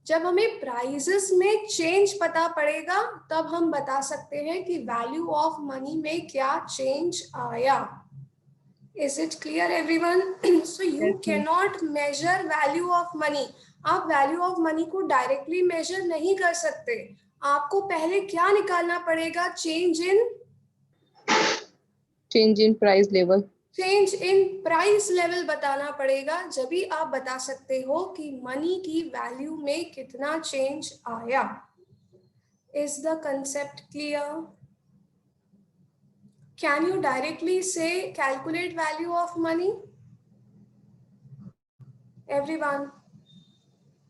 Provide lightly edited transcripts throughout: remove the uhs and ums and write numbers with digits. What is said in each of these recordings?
जब हमें प्राइसेस में चेंज पता पड़ेगा तब हम बता सकते हैं कि वैल्यू ऑफ मनी में क्या चेंज आया. Is it clear everyone? So you cannot measure value of money. आप वैल्यू ऑफ मनी को डायरेक्टली मेजर नहीं कर सकते. आपको पहले क्या निकालना पड़ेगा? Change in price level. Change in price level बताना पड़ेगा, जब भी आप बता सकते हो कि मनी की वैल्यू में कितना चेंज आया. Is the concept clear? Can you directly से calculate value of money? Everyone,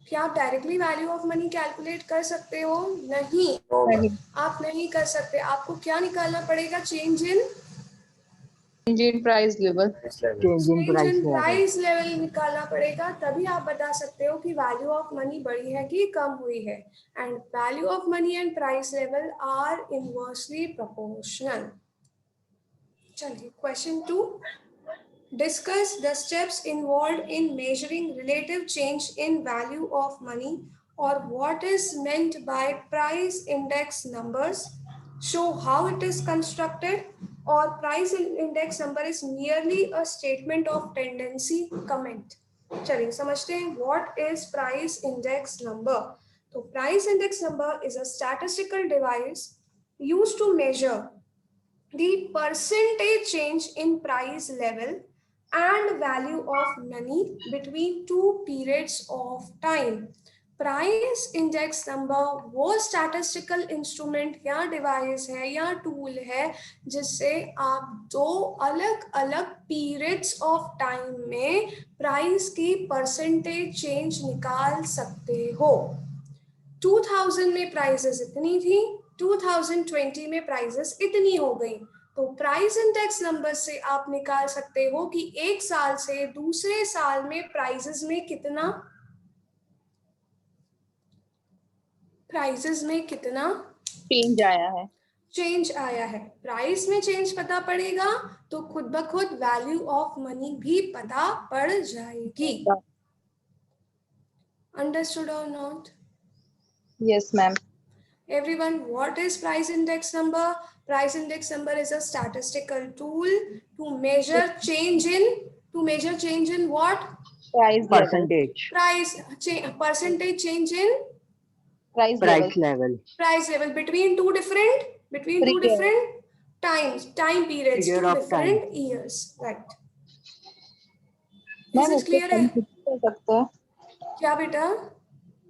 क्या आप directly value of money calculate कर सकते हो? नहीं, आप नहीं कर सकते. आपको क्या निकालना पड़ेगा? Change in price level. Change in price level निकालना पड़ेगा, तभी आप बता सकते हो कि वैल्यू ऑफ मनी बढ़ी है कि कम हुई है. And value of money and price level are inversely proportional. चलिए question 2. Discuss the steps involved in measuring relative change in value of money, or what is meant by price index numbers. Show how it is constructed, or price index number is merely a statement of tendency. Comment. चलिए समझते हैं what is price index number. तो price index number is a statistical device used to measure the percentage change in price level and value of money between two periods of time. Price index number वो statistical instrument या device है या tool है जिससे आप दो अलग अलग पीरियड्स ऑफ टाइम में प्राइस की परसेंटेज चेंज निकाल सकते हो. 2000 में प्राइसेस इतनी थी, 2020 में प्राइसेस इतनी हो गई. तो प्राइस इंडेक्स नंबर से आप निकाल सकते हो कि एक साल से दूसरे साल में प्राइसेस में कितना चेंज आया है. प्राइस में चेंज पता पड़ेगा तो खुद ब खुद वैल्यू ऑफ मनी भी पता पड़ जाएगी. अंडरस्टूड और not? Yes, ma'am. Everyone, what is price index number? Price index number is a statistical tool to measure change in what? Price percentage. Percentage change in Price level. Price level between two different time periods, Period two of different time. years. Right. Ma'am Is it clear है? सकते हैं क्या बेटा?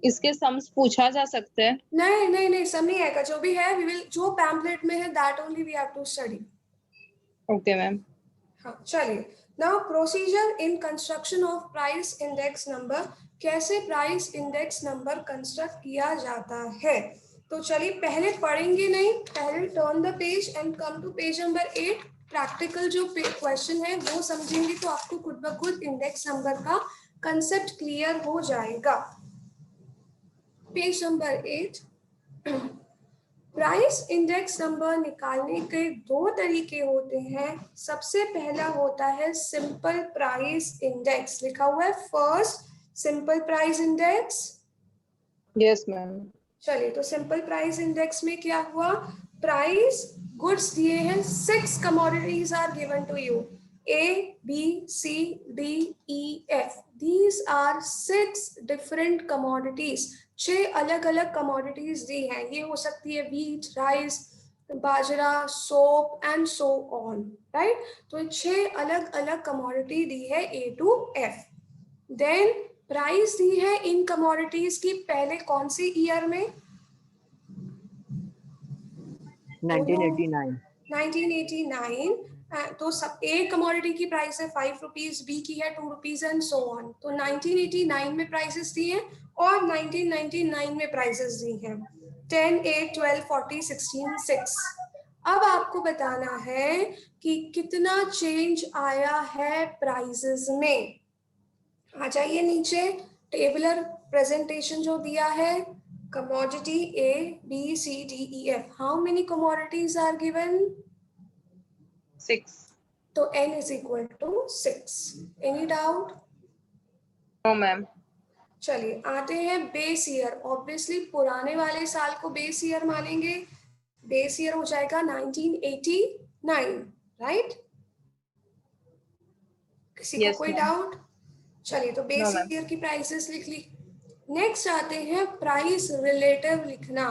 इसके sums पूछा जा सकते हैं? नहीं सम नहीं आएगा. जो भी है जो पैम्पलेट में है that only we have to study. Okay, ma'am. हाँ चलिए. Now procedure in construction of price index number. कैसे प्राइस इंडेक्स नंबर कंस्ट्रक्ट किया जाता है. तो चलिए पहले पढ़ेंगे नहीं, पहले turn the page and come to page number 8. Practical जो क्वेश्चन है वो समझेंगे तो आपको खुद ब खुद इंडेक्स नंबर का कंसेप्ट क्लियर हो जाएगा. Page number 8. Price index number निकालने के दो तरीके होते हैं. सबसे पहला होता है सिंपल प्राइस इंडेक्स. लिखा हुआ है first simple price index. Yes ma'am. चलिए तो सिंपल प्राइस इंडेक्स में क्या हुआ? प्राइस गुड्स दिए हैं, 6 commodities are given to you. A, B, C, D, E, F. These are 6 different commodities. 6 अलग अलग कमोडिटीज दी हैं. ये हो सकती है wheat, rice, bajra, soap and so on. Right. तो 6 अलग अलग कमोडिटी दी है A to F. Then price दी है इन कमोडिटीज की पहले कौन सी ईयर में? 1989. 1989. तो सब ए कमोडिटी की प्राइस है 5 रुपीज, बी की है 2 रुपीज एंड सो ऑन. तो 1989 में प्राइसेस दी हैं और 1999 में प्राइसेस दी हैं 10, 8, 12, 40, 16, 6. अब आपको बताना है कि कितना चेंज आया है प्राइसेस में. आ जाइए नीचे, टेबुलर प्रेजेंटेशन जो दिया है. commodity A, B, C, D, E, F. How many commodities are given? 6. तो N is equal to 6. Any doubt? No, ma'am. चलिए आते हैं बेस ईयर। ऑब्वियसली पुराने वाले साल को बेस ईयर मानेंगे। बेस ईयर हो जाएगा 1989, राइट? किसी को Yes, कोई ma'am. डाउट? चलिए तो No, बेस ma'am. ईयर की प्राइसेस लिख ली। नेक्स्ट आते हैं प्राइस रिलेटिव लिखना।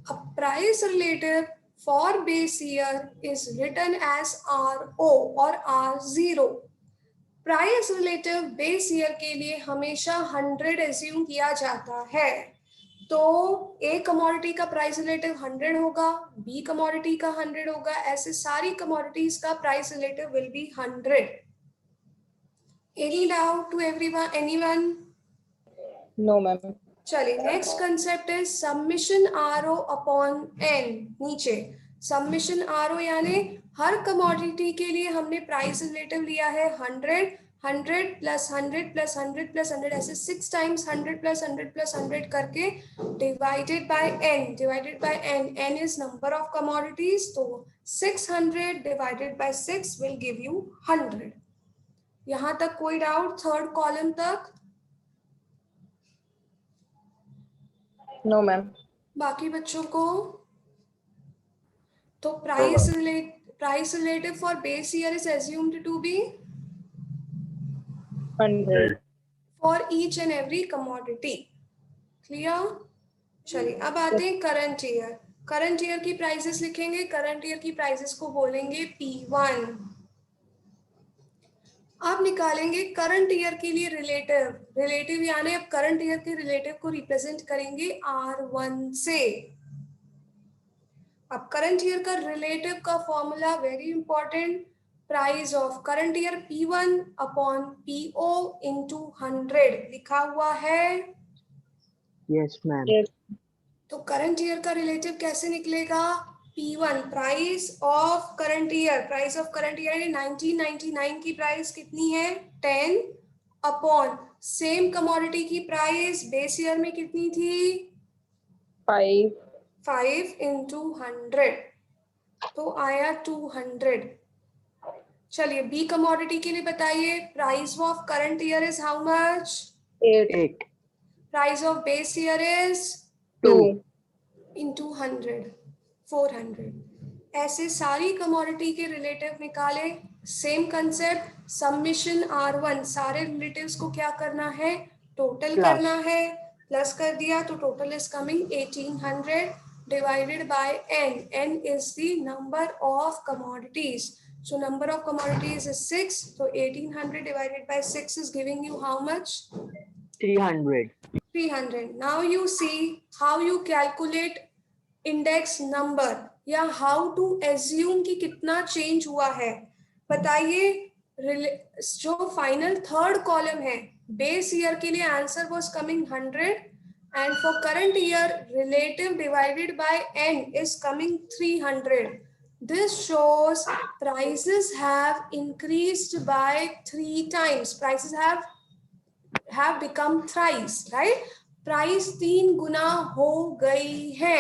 अब price relative for base year is written as RO और R0। Price relative base year के लिए हमेशा 100 एज्यूम किया जाता है। तो ए कमोडिटी का प्राइस रिलेटिव 100 होगा, बी कमोडिटी का 100 होगा, ऐसे सारी कमोडिटीज का price relative will be 100। Any doubt to everyone, anyone? No, ma'am. चलिए नेक्स्ट कंसेप्ट है सबमिशन RO अपॉन एन। नीचे सबमिशन RO यानी हर कमोडिटी के लिए हमने प्राइस रिलेटिव लिया है 100, 100 प्लस 100 प्लस 100 प्लस 100, ऐसे 6 टाइम्स 100 प्लस 100 प्लस 100 करके divided by N. Divided by N, N is number of commodities, तो 600 divided by 6 will give you 100। यहां तक कोई डाउट? थर्ड कॉलम तक? No, ma'am. बाकी बच्चों को? तो price relative for base year is assumed to be 100. For each and every commodity. Clear? चलिए अब आते हैं करंट ईयर। करंट ईयर की प्राइसेस लिखेंगे। करंट ईयर की प्राइसेस को बोलेंगे P1। अब निकालेंगे करंट ईयर के लिए रिलेटिव। रिलेटिव यानी अब करंट ईयर के रिलेटिव को रिप्रेजेंट करेंगे R1 से। अब करंट ईयर का रिलेटिव का formula very important, price of current year P1 upon PO into 100 लिखा हुआ है। Yes ma'am. Yes. तो करंट ईयर का रिलेटिव कैसे निकलेगा? P1 price of current year. Price of current year 1999 की प्राइस कितनी है? 10 अपॉन सेम कमोडिटी की प्राइस बेस ईयर में कितनी थी? 5. 5 इंटू 100, तो आया 200। चलिए बी कमोडिटी के लिए बताइए, price of current year is how much? 8. 8 price of base year is 2. Into 100, 400। ऐसे सारी कमोडिटी के रिलेटिव निकाले। सेम कंसेप्ट, सबमिशन R1, सारे रिलेटिव्स को क्या करना है? Total Plus. करना है। प्लस कर दिया तो total is coming 1800 divided by n. n is the number of commodities. So number of commodities is 6. So 1800 divided by 6 is giving you how much? 300 300. Now you see how you calculate index number या how to assume कि कितना change हुआ है। बताइए जो final third column है base year के लिए answer was coming 100 and for current year relative divided by n is coming 300. This shows prices have increased by 3 times. Prices have become thrice, right? Price 3 गुना हो गई है।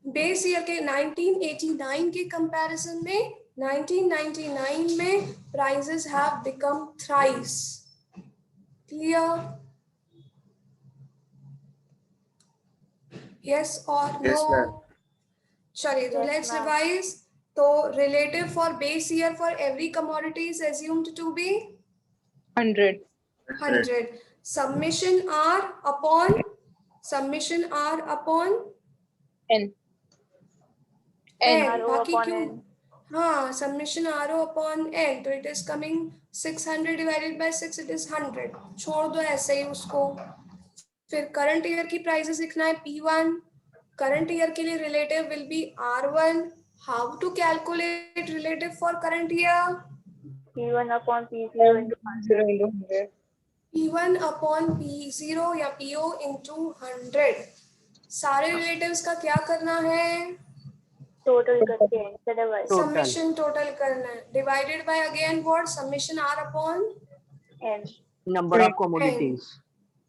Base year के 1989 के comparison में 1999 में prices have become thrice. Clear? Yes और no? चलिए तो लेट्स रिवाइज। तो relative for base year for every commodity is assumed to be 100. 100. Summation R upon N. N. बाकी क्यों? हाँ, summation RO upon N, तो it is coming 600 divided by 6, it is 100. छोड़ दो ऐसे ही उसको। फिर करंट ईयर की प्राइसेस लिखना है P1। करंट ईयर के लिए relative will be R1। How to calculate relative for current year? P1 upon P0 into 0 into 100. P1 upon P0 या PO into 100। सारे रिलेटिव्स का क्या करना है? total करके instead of y. Total. Summation total करना है। Divided by again what? Summation R upon N. number of commodities.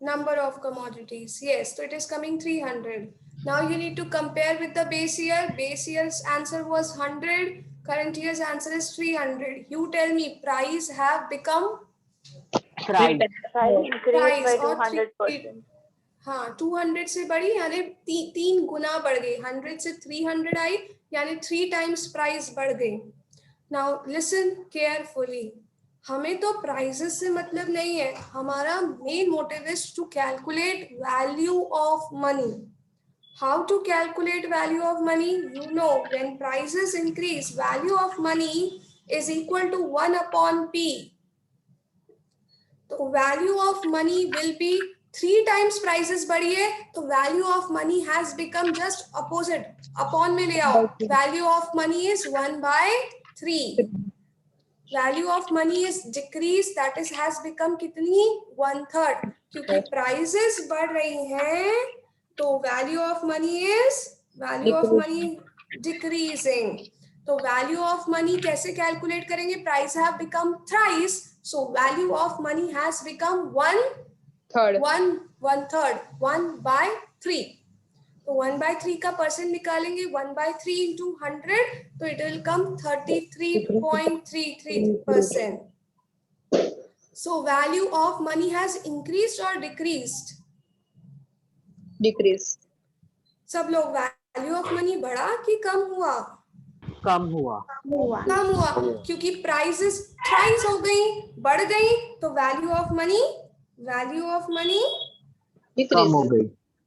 number of commodities. Yes, so it is coming 300. Now you need to compare with the base year. Base year's answer was 100. Current year's answer is 300. You tell me price have become Price. Price increased by Price और 200%. हाँ 200 से बढ़ी यानी 3 गुना बढ़ गई, 100 से 300 आई यानी 3 times price बढ़ गई। नाउ लिसन केयरफुली, हमें तो प्राइसेस से मतलब नहीं है, हमारा main motive is to calculate value of money. How to calculate value of money? You know, when prices increase, value of money is equal to 1 upon P. तो value of money will be 3 times prices बढ़ी है, तो value of money has become just opposite. Upon में ले आओ, value of money is 1/3. Value of money is decreased, that is has become कितनी 1/3, क्योंकि prices बढ़ रही हैं तो value of money decreasing. तो value of money कैसे calculate करेंगे? Price have become thrice, so value of money has become 3rd. 1/3 तो 1/3 का परसेंट निकालेंगे, 1/3 into 100 तो it will come 33.33%. So value of money has increased or decreased? Decrease. सब लोग value of money बढ़ा कि कम हुआ? कम हुआ। कम हुआ, क्योंकि prices thrice हो गई, बढ़ गई, तो value of money कम हो गई।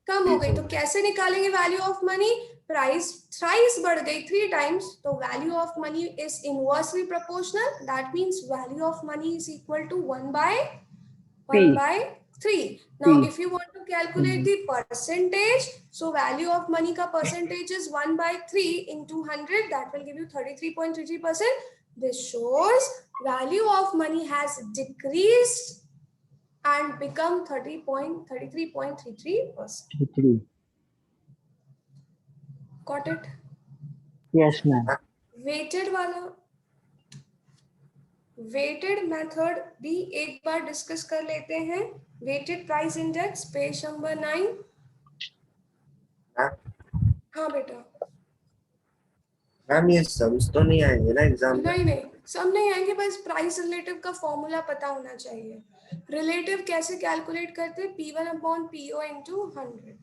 कम हो गई। तो कैसे निकालेंगे value of money? Price thrice बढ़ गई 3 times, तो value of money is inversely proportional, that means value of money is equal to 1/3. Now if you want to calculate the percentage, so value of money का percentage is 1/3 into 100, that will give you 33.33%. This shows value of money has decreased and become 33.33%. Got it? Yes, ma'am. Weighted method भी एक बार discuss कर लेते हैं। Weighted price index page number 9। हाँ बेटा। Ma'am ये सब तो नहीं आएंगे ना एग्जाम में? नहीं सब नहीं आएंगे, बस प्राइस रिलेटिव का फॉर्मूला पता होना चाहिए। रिलेटिव कैसे कैलकुलेट करते हैं? P1/PO into 100।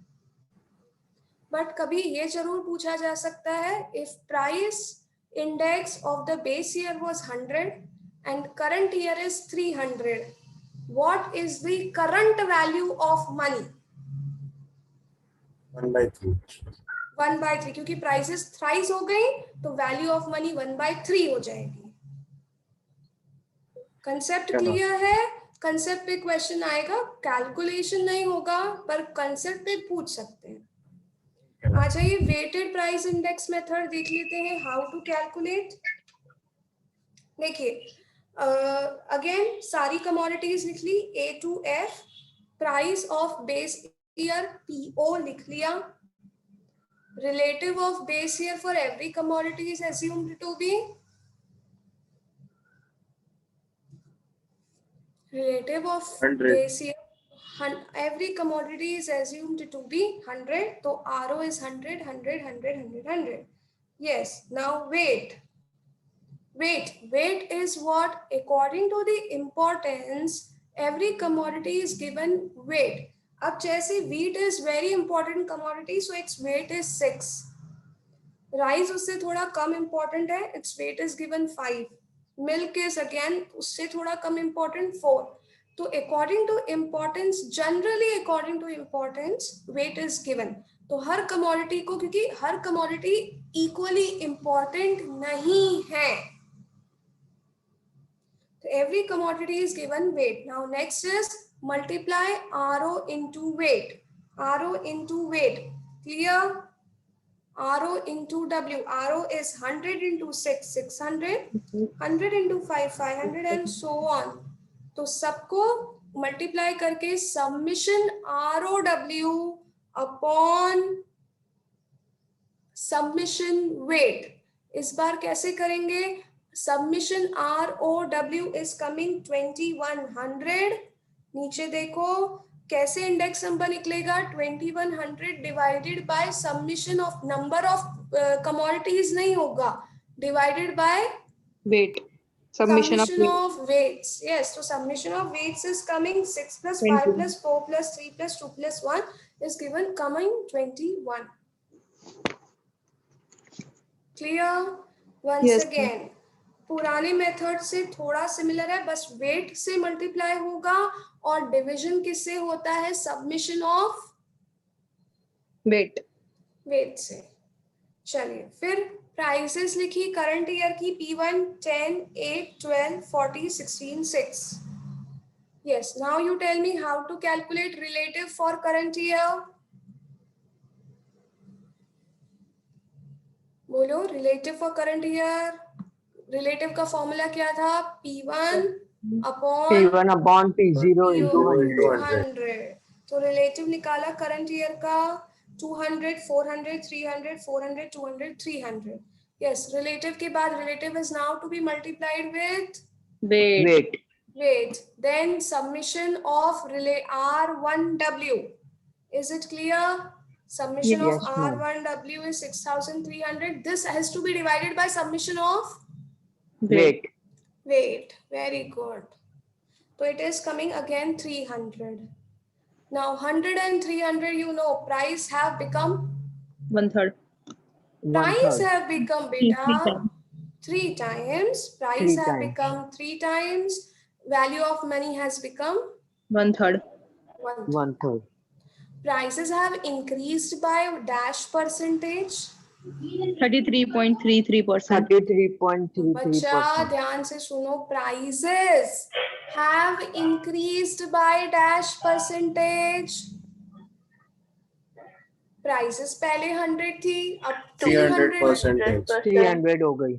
बट कभी ये जरूर पूछा जा सकता है, if price index of the base year was 100 and current year is 300, what is the current value of money? 1/3, क्योंकि प्राइसेस थ्राइस हो गई तो वैल्यू ऑफ मनी 1/3 हो जाएगी। कंसेप्ट क्लियर है? कंसेप्ट पे क्वेश्चन आएगा, कैलकुलेशन नहीं होगा पर कंसेप्ट पे पूछ सकते हैं। आ जाइए, वेटेड प्राइस इंडेक्स मेथड देख लेते हैं, हाउ टू कैलकुलेट। देखिए अगेन सारी कमोडिटीज लिख ली, A to F, price of base year PO लिख लिया, relative of base year for every commodity is assumed to be relative of 100. base year, every commodity is assumed to be 100, so RO is 100 100 100 100 100. Yes, now weight is what? According to the importance, every commodity is given weight. अब जैसे wheat is very important commodity, so its weight is 6. Rice उससे थोड़ा कम important है, its weight is given 5. Milk is again उससे थोड़ा कम important 4. तो according to importance, generally according to importance weight is given. तो हर कमोडिटी को, क्योंकि हर कमोडिटी इक्वली इम्पोर्टेंट नहीं है, तो every commodity is given weight. Now next is multiply RO into weight. RO into weight, clear? RO into W. RO is 100 into 6 600, 100 into 5 500 and so on. तो सबको multiply करके summation ROW upon summation weight. इस बार कैसे करेंगे? Summation ROW is coming 2100। नीचे देखो कैसे इंडेक्स नंबर निकलेगा? 2100 divided by summation of number of commodities नहीं होगा, divided by weight. Summation of weights. Yes, so summation of weights is coming 6 plus 5 20. plus 4 plus 3 plus 2 plus 1 is given coming 21. Clear? Once Yes, again, पुराने method से थोड़ा similar है, बस wait से multiply होगा और डिवीजन किससे होता है? Submission of weight. वेट से। चलिए फिर प्राइसेस लिखी करंट ईयर की P1 10 8 12 40 16 6। Yes, now you tell me how to calculate relative for current year. बोलो relative for current year. Relative का फॉर्मूला क्या था? P1 upon P1 upon P0 into 100. 100. तो relative निकाला करंट ईयर का 200, 400, 300, 400, 200, 300. Yes, relative के बाद relative is now to be multiplied with Weight. weight. Then submission of R1W. Is it clear? Summation Yes, of ma'am. R1W is 6,300. This has to be divided by summation of Weight. weight. Very good. So it is coming again 300. Now 100 and 300, you know, price have become 1/3. price 1/3. have become Three beta times. 3 times. Price Three have times. become 3 times. Value of money has become 1/3. 1. 1/3. Prices have increased by dash percentage. 33.33%. 33.33%. बच्चा ध्यान से सुनो, prices have increased by dash percentage. Prices पहले 100 थी, अब 300%. 300 हो गई.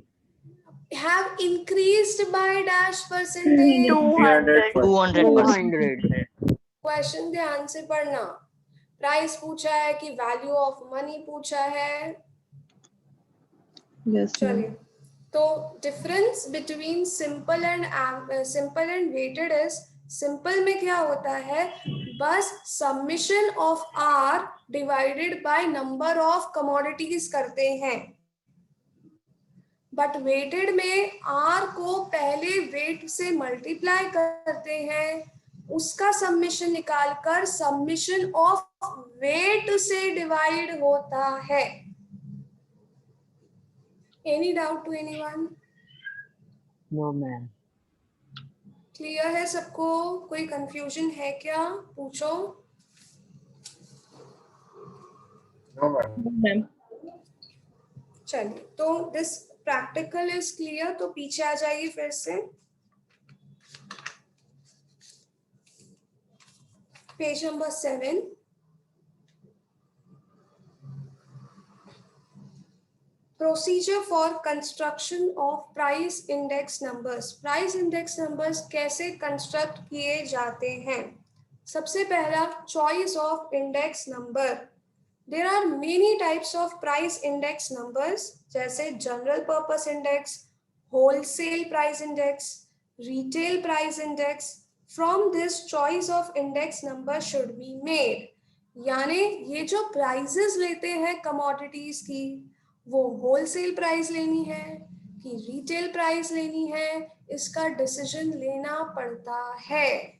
have increased by dash percentage. 200. Question ध्यान से पढ़ना. प्राइस पूछा है कि वैल्यू ऑफ मनी पूछा है. Yes, ma'am. चलिए, तो difference between simple and weighted is, simple में क्या होता है? बस summation of R divided by number of commodities करते हैं. बट वेटेड में आर को पहले वेट से मल्टीप्लाई करते हैं, उसका सबमिशन निकालकर सबमिशन ऑफ वेट से डिवाइड होता है. Any doubt to anyone? No, ma'am. Clear है सबको? कोई कंफ्यूजन है क्या? पूछो. No, ma'am. Ma'am. चलिए, तो दिस प्रैक्टिकल इज क्लियर. तो पीछे आ जाइए फिर से, page number 7. Procedure for construction of price index numbers. Price index numbers कैसे कंस्ट्रक्ट किए जाते हैं? सबसे पहला, choice of index number. There are many types of price index numbers, जैसे general purpose index, wholesale price index, retail price index. From this choice of index number should be made. यानी ये जो prices लेते हैं commodities की, वो wholesale price लेनी है कि रिटेल प्राइस लेनी है, इसका डिसीजन लेना पड़ता है.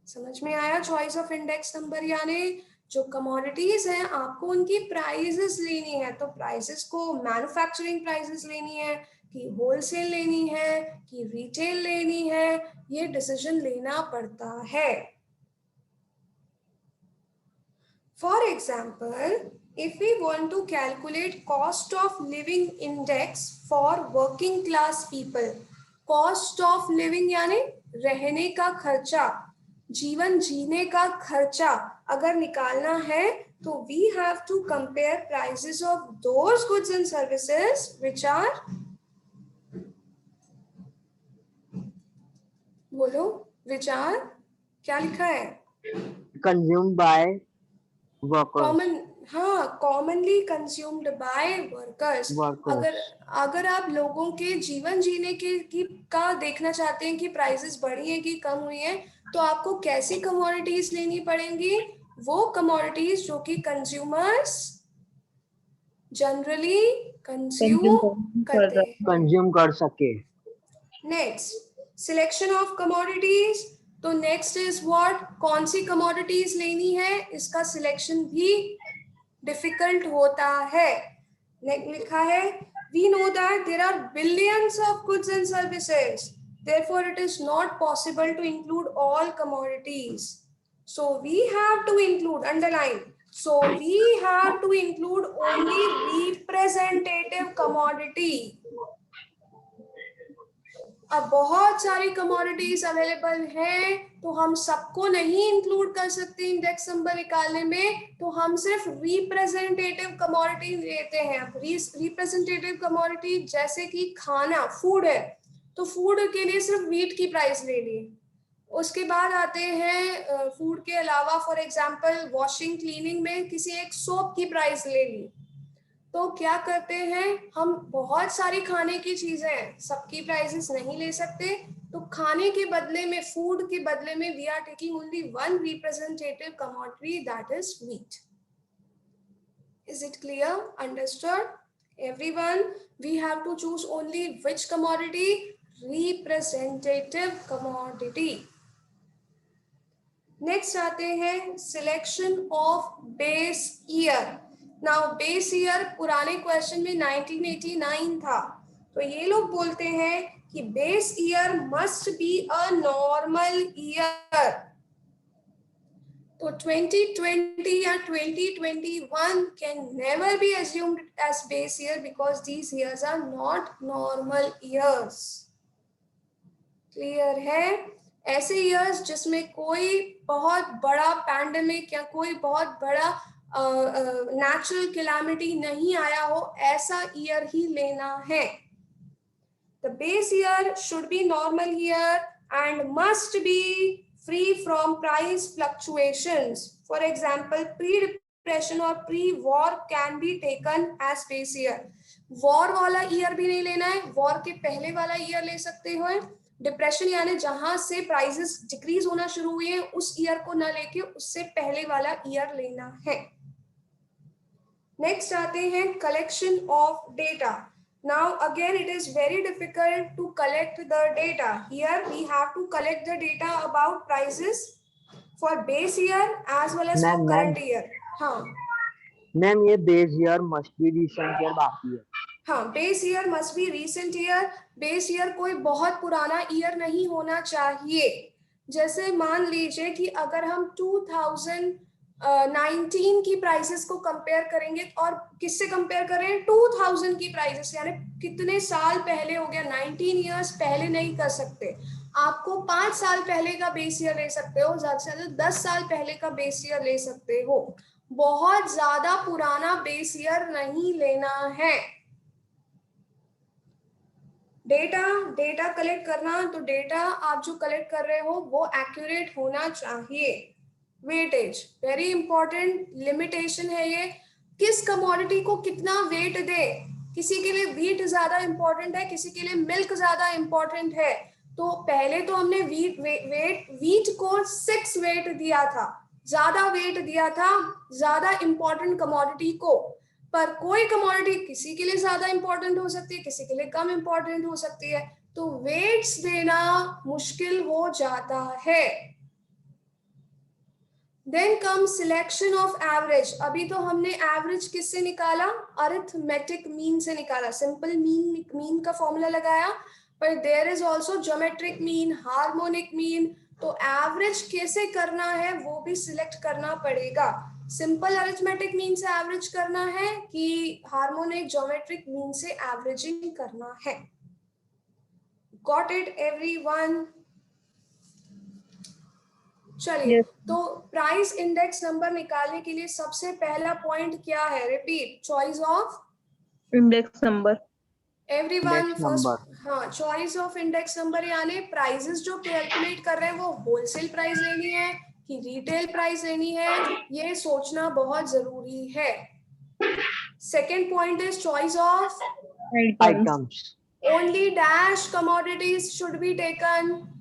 समझ में आया? चॉइस ऑफ इंडेक्स नंबर यानी जो कमोडिटीज हैं आपको उनकी प्राइसेस लेनी है, तो प्राइसेस को मैन्युफैक्चरिंग प्राइसेस लेनी है कि होलसेल लेनी है कि रिटेल लेनी है, ये डिसीजन लेना पड़ता है. For example, if we want to calculate cost of living index for working class people, cost of living यानी रहने का खर्चा, जीवन जीने का खर्चा अगर निकालना है, तो we have to compare prices of those goods and services which are, बोलो, which are, क्या लिखा है? Consumed by workers. Commonly consumed by workers. अगर आप लोगों के जीवन जीने के का देखना चाहते हैं कि प्राइसेस बढ़ी हैं कि कम हुई हैं, तो आपको कैसी कमोडिटीज लेनी पड़ेंगी? वो कमोडिटीज जो कि कंज्यूमर्स जनरली कंज्यूम करते हैं. कंज्यूम कर सके. नेक्स्ट सिलेक्शन ऑफ कमोडिटीज, तो नेक्स्ट इज व्हाट, कौन सी कमोडिटीज लेनी है, इसका सिलेक्शन भी डिफिकल्ट होता है। लिखा है we know that there are billions of goods and services, therefore it is not possible to include all commodities, so we have to include, underline, so we have to include only representative commodity। अब बहुत सारी commodities available हैं, तो हम सबको नहीं include कर सकते इंडेक्स नंबर निकालने में, तो हम सिर्फ रिप्रेजेंटेटिव कमोडिटी लेते हैं। रिप्रेजेंटेटिव कमोडिटी जैसे कि खाना, फूड है, तो फूड के लिए सिर्फ वीट की प्राइस ले ली। उसके बाद आते हैं फूड के अलावा फॉर एग्जांपल वॉशिंग क्लीनिंग में किसी एक सोप की प्राइस ले ली। तो क्या करते हैं हम, बहुत सारी खाने की चीजें, सबकी प्राइसेस नहीं ले सकते, तो खाने के बदले में, फूड के बदले में we are taking only one representative commodity, that is wheat. Is it clear, understood everyone? We have to choose only which commodity, representative commodity. Next आते हैं selection of base year. Now base year पुराने question में 1989 था, तो ये लोग बोलते हैं कि base year must be a normal year. तो 2020 या 2021 can never be assumed as base year because these years are not normal years। Clear है? ऐसे ईयर्स जिसमें कोई बहुत बड़ा पैंडेमिक या कोई बहुत बड़ा नेचुरल कैलामिटी नहीं आया हो, ऐसा ईयर ही लेना है। The base year should be normal year and must be free from price fluctuations. For example pre depression और pre war can be taken as base year. War वाला ईयर भी नहीं लेना है, वॉर के पहले वाला ईयर ले सकते हो। डिप्रेशन यानी जहां से प्राइसेस डिक्रीज होना शुरू हुए हैं उस ईयर को ना लेके उससे पहले वाला ईयर लेना है। नेक्स्ट आते हैं collection of data. Now again it is very difficult to collect the data. Here we have to collect the data about prices for base year as well as for current year. हाँ ma'am, ये base year must be recent year बाकी है। हाँ, base year must be recent year. Base year कोई बहुत पुराना year नहीं होना चाहिए। जैसे मान लीजिए कि अगर हम 2019 की प्राइसेस को कंपेयर करेंगे, और किससे कंपेयर करें, 2000 की प्राइसेस, यानी कितने साल पहले हो गया, 19 ईयर्स पहले नहीं कर सकते। आपको 5 साल पहले का बेस ईयर ले सकते हो, ज्यादा से ज्यादा 10 साल पहले का बेस ईयर ले सकते हो। बहुत ज्यादा पुराना बेस ईयर नहीं लेना है। डेटा कलेक्ट करना, तो डेटा आप जो कलेक्ट कर रहे हो वो एक्यूरेट होना चाहिए। वेटेज वेरी इंपॉर्टेंट लिमिटेशन है ये, किस कमोडिटी को कितना वेट दे। किसी के लिए व्हीट ज्यादा इंपॉर्टेंट है, किसी के लिए मिल्क ज्यादा इंपॉर्टेंट है। तो पहले तो हमने व्हीट को 6 वेट दिया था, ज्यादा वेट दिया था ज्यादा इंपॉर्टेंट कमोडिटी को। पर कोई कमोडिटी किसी के लिए ज्यादा इंपॉर्टेंट हो सकती है, किसी के लिए कम इंपॉर्टेंट हो सकती है, तो वेट्स देना मुश्किल हो जाता है। Then come selection of average. अभी तो हमने एवरेज किससे निकाला, अरिथमेटिक मीन से निकाला, सिंपल मीन का फॉर्मूला लगाया, पर there is also geometric mean, harmonic mean. तो एवरेज कैसे करना है वो भी सिलेक्ट करना पड़ेगा। सिंपल अरिथमेटिक मीन से एवरेज करना है कि हार्मोनिक ज्योमेट्रिक मीन से एवरेजिंग करना है। Got it everyone? चलिए, तो प्राइस इंडेक्स नंबर निकालने के लिए सबसे पहला पॉइंट क्या है, repeat, choice of index number. Everyone first, हाँ, चॉइस ऑफ इंडेक्स नंबर, यानी प्राइसेस जो कैलकुलेट कर रहे हैं वो होलसेल प्राइस लेनी है कि रिटेल प्राइस लेनी है, ये सोचना बहुत जरूरी है। Second point is choice of items. Only dash commodities should be taken,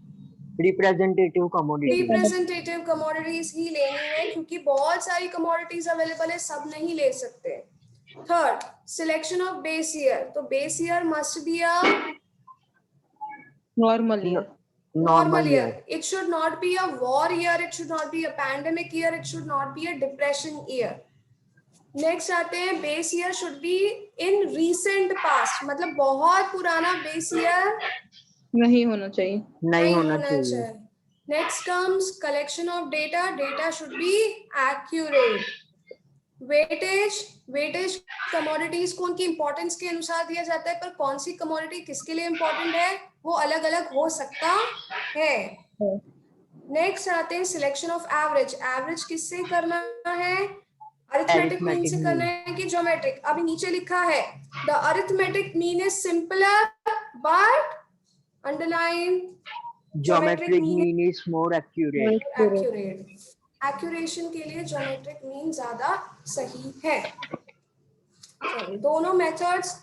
representative commodities ही लेनी है, क्योंकि बहुत सारी कमोडिटीज अवेलेबल है, सब नहीं ले सकते। Third, selection of base year. तो base year must be a Normal year. Normal year. It should not be a war year. It should not be a pandemic year. It should not be a depression year. Next आते हैं base year should be in recent past, मतलब बहुत पुराना base year नहीं होना चाहिए. नहीं होना चाहिए. Next comes collection of data. Data should be accurate. Weightage. Weightage commodities को उनकी इंपॉर्टेंस के अनुसार दिया जाता है, पर कौन सी कमोडिटी किसके लिए इंपॉर्टेंट है वो अलग अलग हो सकता है. नेक्स्ट आते हैं सिलेक्शन ऑफ एवरेज. एवरेज किससे करना है? अरिथमेटिक मीन से करना है कि ज्योमेट्रिक? अभी नीचे लिखा है the arithmetic mean is simpler but underline geometric mean is more accurate. Accurate. Accuracy के लिए ज्योमेट्रिक मीन ज्यादा सही है. दोनों मेथड्स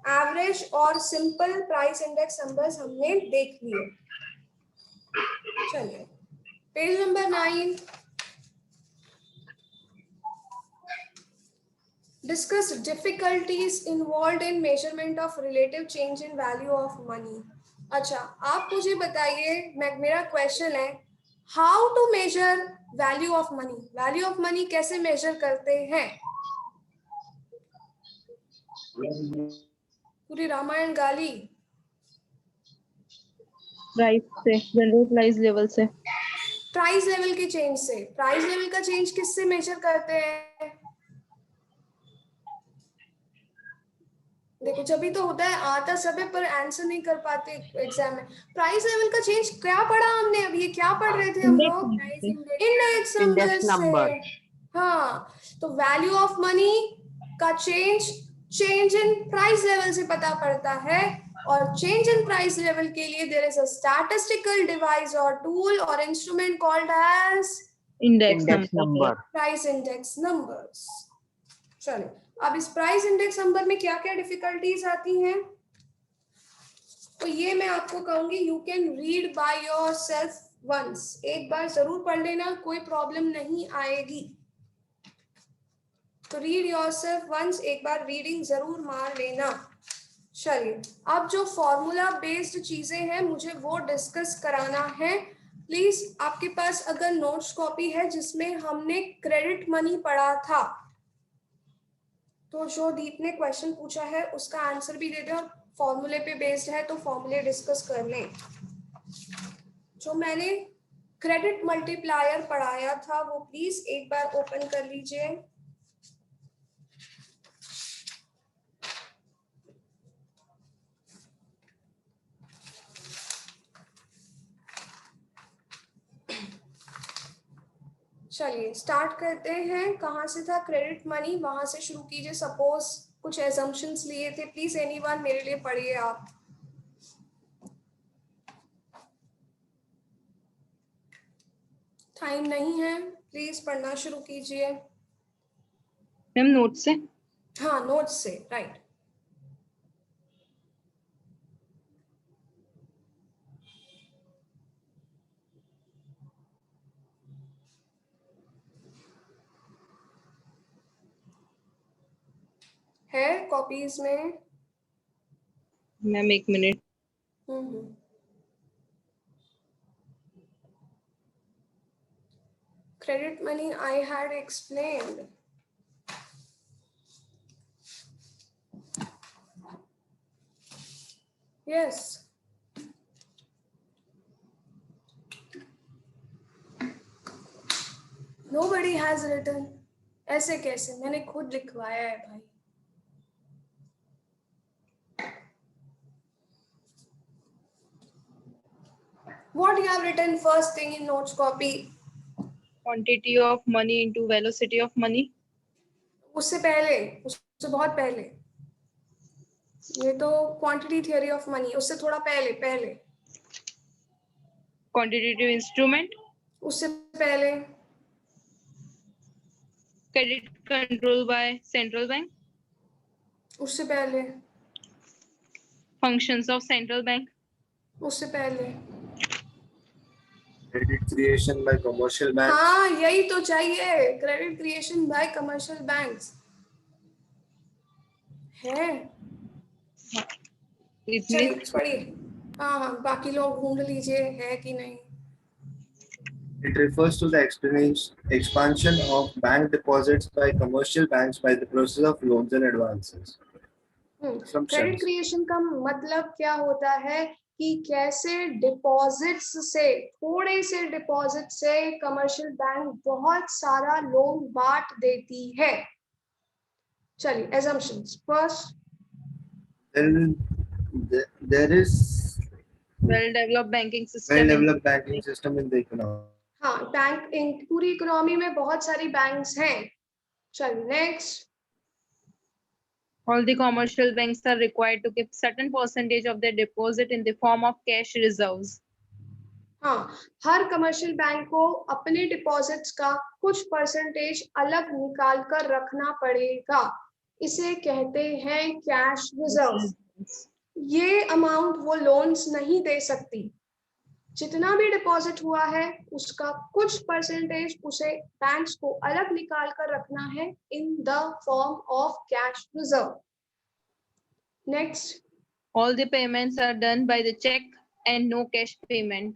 एवरेज और सिंपल प्राइस इंडेक्स नंबर्स हमने देख लिए. चलिए page number 9. Discuss difficulties involved in measurement of relative change in value of money. अच्छा, आप मुझे बताइए, मेरा क्वेश्चन है how to measure value of money. Value of money कैसे मेजर करते हैं? पूरी रामायण गाली. प्राइस से, जनरल प्राइस लेवल से. प्राइस लेवल के चेंज से. प्राइस लेवल का चेंज किससे मेजर करते हैं? देखो जब भी तो होता है, आता सब है पर आंसर नहीं कर पाते एग्जाम में. प्राइस लेवल का चेंज क्या पढ़ा हमने अभी? ये क्या पढ़ रहे थे हम लोग? Index number. हाँ, तो वैल्यू ऑफ मनी का चेंज इन प्राइस लेवल से पता पड़ता है, और चेंज इन प्राइस लेवल के लिए there is a statistical device और टूल और instrument called as index number. Price index numbers. चलिए अब इस प्राइस इंडेक्स नंबर में क्या क्या डिफिकल्टीज आती हैं, तो ये मैं आपको कहूंगी you can read by yourself once. एक बार जरूर पढ़ लेना, कोई प्रॉब्लम नहीं आएगी. तो रीड योरसेल्फ वंस, एक बार रीडिंग जरूर मार लेना. चलिए अब जो फॉर्मूला बेस्ड चीजें हैं मुझे वो डिस्कस कराना है. प्लीज आपके पास अगर नोट्स कॉपी है जिसमें हमने क्रेडिट मनी पढ़ा था, तो जो दीप ने क्वेश्चन पूछा है उसका आंसर भी दे दे, और फॉर्मूले पे बेस्ड है तो फॉर्मूले डिस्कस कर लें. जो मैंने क्रेडिट मल्टीप्लायर पढ़ाया था वो प्लीज एक बार ओपन कर लीजिए. चलिए स्टार्ट करते हैं. कहाँ से था क्रेडिट मनी, वहां से शुरू कीजिए. सपोज कुछ एजम्पशंस लिए थे. प्लीज एनीवन मेरे लिए पढ़िए आप. टाइम नहीं है, प्लीज पढ़ना शुरू कीजिए. मैम नोट से. हाँ नोट्स से, राइट. है कॉपीज में? मैम एक minute. Credit money I had explained. Yes. Nobody has written. ऐसे कैसे? मैंने खुद लिखवाया है भाई. What you have written first thing in notes copy? Quantity of money into velocity of money. उससे पहले, उससे बहुत पहले. ये तो क्वांटिटी थ्योरी ऑफ मनी, उससे थोड़ा पहले. Quantitative instrument. उससे पहले. Credit control by central bank. उससे पहले. Functions of central bank. उससे पहले. Credit creation by commercial banks. हाँ यही तो चाहिए, credit creation bye commercial banks है. इतनी पढ़िए. हाँ, बाकी लोग ढूंढ लीजिए है कि नहीं। It refers to the expansion of bank deposits by commercial banks by the process of loans and advances. Credit Assumptions. Creation का मतलब क्या होता है कि कैसे डिपॉजिट्स से, थोड़े से डिपॉजिट से कमर्शियल बैंक बहुत सारा लोन बांट देती है। चलिए assumptions first. There is well-developed banking system. well-developed banking system in the economy. हाँ, बैंक पूरी इकोनॉमी में बहुत सारी बैंक्स हैं। चलिए next. All the commercial banks are required to keep certain percentage of their deposit in the form of cash reserves. हाँ, हर commercial bank को अपने डिपॉजिट्स का कुछ परसेंटेज अलग निकाल कर रखना पड़ेगा, इसे कहते हैं कैश रिजर्व। ये अमाउंट वो लोन्स नहीं दे सकती, जितना भी डिपॉजिट हुआ है उसका कुछ परसेंटेज उसे बैंक्स को अलग निकाल कर रखना है in the form of cash reserve. Next. All the payments are done by the check and no cash payment.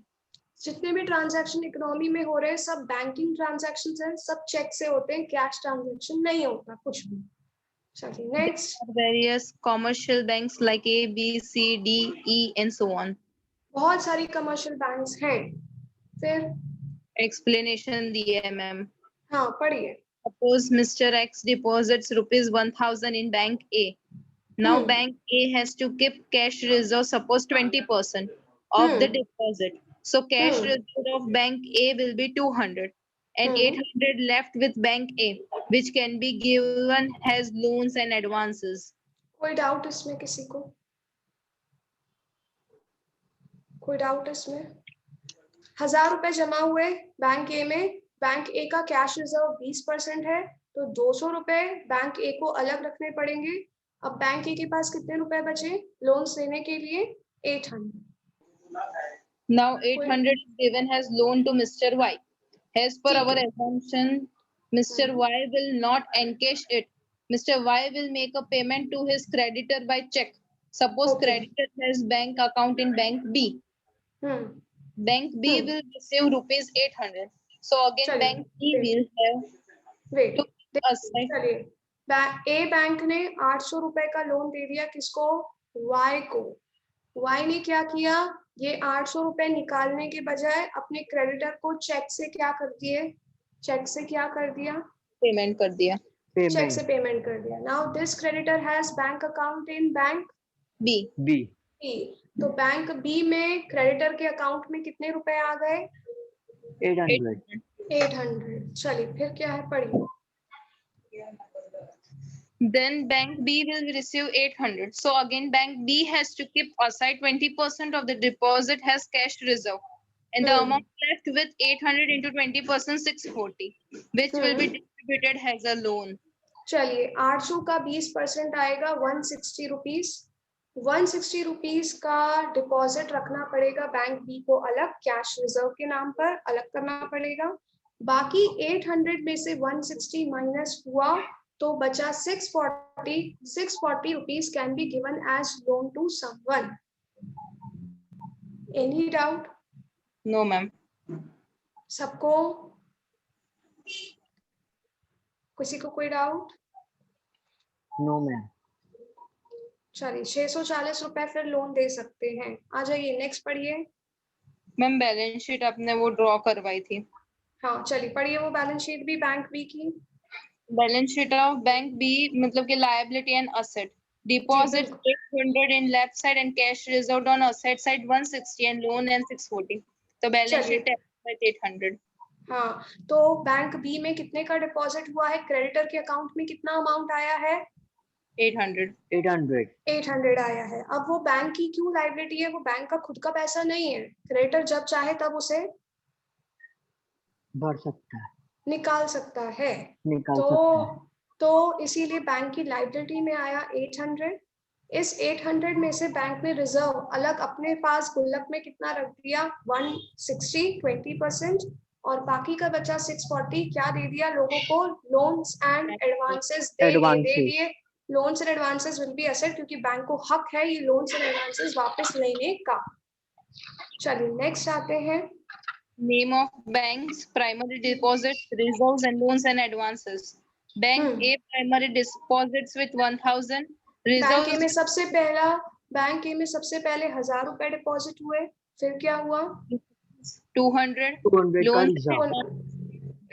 जितने भी ट्रांजैक्शन इकोनॉमी में हो रहे हैं सब बैंकिंग ट्रांजैक्शंस हैं, सब चेक से होते हैं, कैश ट्रांजैक्शन नहीं होता कुछ भी। चलिए next. Various commercial banks like A, B, C, D, E and so on. बहुत सारी कमर्शियल बैंक्स हैं। फिर Explanation दिए है मैम। हाँ पढ़िए। Suppose Mr. X deposits rupees 1000 in bank A. Now bank A has to keep cash reserve, suppose 20% of the deposit. So cash reserve of bank A will be 200 and 800 left with bank A, which can be given as loans and advances. कोई doubt इसमें किसी को? कोई doubt इसमें? 1000 रुपए जमा हुए bank ए में, बैंक ए का कैश रिजर्व 20% है, तो 200 रुपए बैंक ए को अलग रखने पड़ेंगे। अब बैंक ए के पास कितने रुपए बचे लोन्स देने के लिए? 800। Now 800 is given as loan to Mr. Y. As per our assumption, Mr. Y will not encash it. Mr. Y will make a payment to his creditor by check. Suppose creditor has bank account in bank B. Bank B will receive rupees 800. So again bank B will have weight to assign. चलिए ए bank ने 800 रुपए का loan दे दिया किसको? Y को। Y ने क्या किया? ये 800 रुपए निकालने के बजाय अपने क्रेडिटर को चेक से क्या कर दिए? चेक से क्या कर दिया? पेमेंट कर दिया। चेक से पेमेंट कर दिया। Now this creditor has bank account in bank B. तो बैंक बी में क्रेडिटर के अकाउंट में कितने रुपए आ गए? 800। चलिए फिर क्या है पढ़िए। Then bank B will receive 800. So again bank B has to keep aside 20% of the deposit as cash reserve. And the amount left with 800 into 20% 640, which will be distributed as a loan. चलिए 800 का 20% आएगा 160 rupees. 160 rupees का deposit रखना पड़ेगा bank B को अलग, cash reserve के नाम पर अलग करना पड़ेगा। बाकी 800 में से 160 माइनस हुआ तो बचा 640। 640 rupees can be given as loan to someone. Any doubt? No ma'am. सबको? किसी को कोई डाउट? No ma'am. चलिए 640 रुपए फिर लोन दे सकते हैं। आ जाइए नेक्स्ट पढ़िए। मैम बैलेंस शीट आपने वो ड्रॉ करवाई थी। हाँ चलिए पढ़िए वो बैलेंस शीट भी बैंक बी की। Balance sheet of bank B मतलब कि liability and asset. Deposit 800 in left side and cash reserved on asset side 160 and loan and 640. तो बैलेंस शीट 800। हाँ तो बैंक बी में कितने का डिपॉजिट हुआ है? क्रेडिटर के अकाउंट में कितना अमाउंट आया है? 800 आया है। अब वो बैंक की क्यों लायबिलिटी है? वो बैंक का खुद का पैसा नहीं है। क्रेडिटर जब चाहे तब उसे भर सकता है, निकाल सकता है। तो इसीलिए बैंक की लायबिलिटी में आया 800। इस 800 में से बैंक ने रिजर्व अलग अपने पास गुल्लक में कितना रख दिया? 160 20%, और बाकी का बचा 640 क्या दे दिया लोगों को? लोन्स एंड एडवांसेस दे दिए। Loans and advances will be asset, क्योंकि बैंक को हक है ये लोन्स एंड एडवांसेस वापस लेने का। चलिए नेक्स्ट आते हैं. Name of banks, primary deposits, reserves and loans and advances. Bank A primary deposits with 1000, bank A reserves में सबसे पहले 1000 रुपए डिपॉजिट हुए. फिर क्या हुआ? 200, 200 का loans रिजर्व.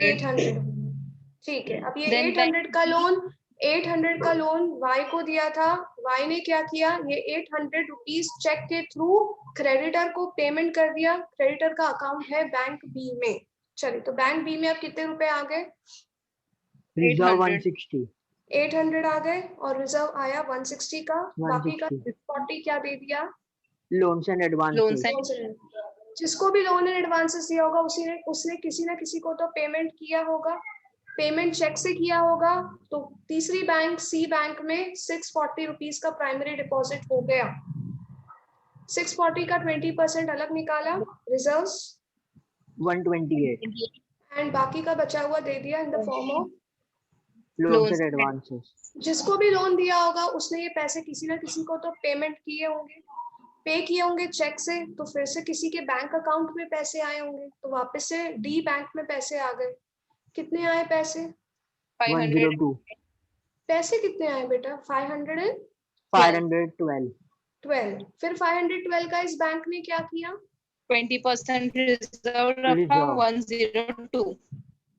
800. ठीक है. अब ये Then 800 का लोन Y को दिया था. Y ने क्या किया? ये 800 रुपीज चेक के थ्रू क्रेडिटर को पेमेंट कर दिया. क्रेडिटर का अकाउंट है बैंक बी में. चलिए तो बैंक बी में अब कितने रुपए आ गए? रिजर्व 800. 160. 800 आ गए और रिजर्व आया 160 का. बाकी का 40 क्या दे दिया? Loans and Loans advances. and जिसको भी लोन एंड एडवांसेस दिया होगा उसने किसी ना किसी को तो पेमेंट किया होगा. पेमेंट चेक से किया होगा. तो तीसरी बैंक सी बैंक में 640 रुपीज का प्राइमरी डिपॉजिट हो गया. 640 का 20% अलग निकाला रिजर्व्स 128. एंड बाकी का बचा हुआ दे दिया in the form of. Loans and advances. जिसको भी लोन दिया होगा उसने ये पैसे किसी ना किसी को तो पेमेंट किए होंगे. पे किए होंगे चेक से. तो फिर से किसी के बैंक अकाउंट में पैसे आए होंगे. तो वापस से डी बैंक में पैसे आ गए. कितने आए पैसे? 500. 102. पैसे कितने आए बेटा? 512. 512. फिर 512 का इस बैंक ने क्या किया? 20% reserve रखा 102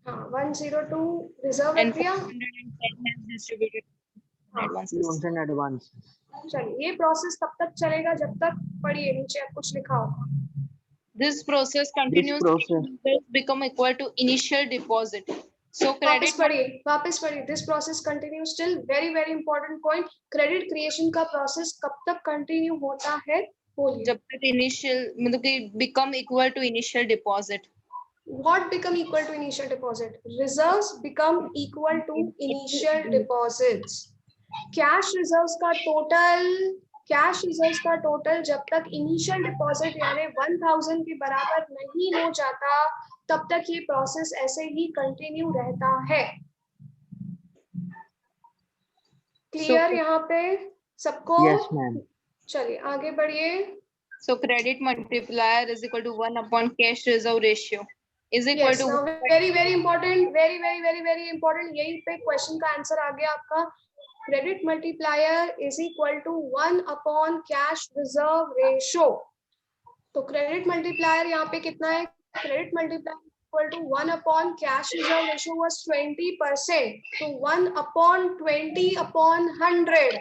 हाँ 102 रिजर्व and रख दिया. 410 has distributed advances. Loans and advances. चलिए ये प्रोसेस तब तक चलेगा जब तक. पढ़िए नीचे अब कुछ लिखा होगा. This process continues process- till interest become equal to initial deposit. So वापस credit पढ़िए. This process continue still. Very important point. Credit creation का प्रोसेस कब तक कंटिन्यू होता है? बोलिए. जब तक initial मतलब कि become equal to initial deposit. What become equal to initial deposit? Reserves become equal to initial deposits. Cash reserves का टोटल जब तक इनिशियल डिपॉजिट यानी 1000 के बराबर नहीं हो जाता तब तक ये प्रोसेस ऐसे ही कंटिन्यू रहता है. क्लियर यहाँ पे सबको? Yes ma'am. चलिए आगे बढ़िए. So credit multiplier is equal to 1 upon cash reserve ratio is equal Yes, to now very important. Very important. यही पे क्वेश्चन का आंसर आ गया आपका. Credit multiplier is equal to 1 upon cash reserve ratio. तो क्रेडिट मल्टीप्लायर यहाँ पे कितना है? Credit multiplier equal to 1 upon cash reserve ratio was 20%. तो 1 upon 20 upon 100.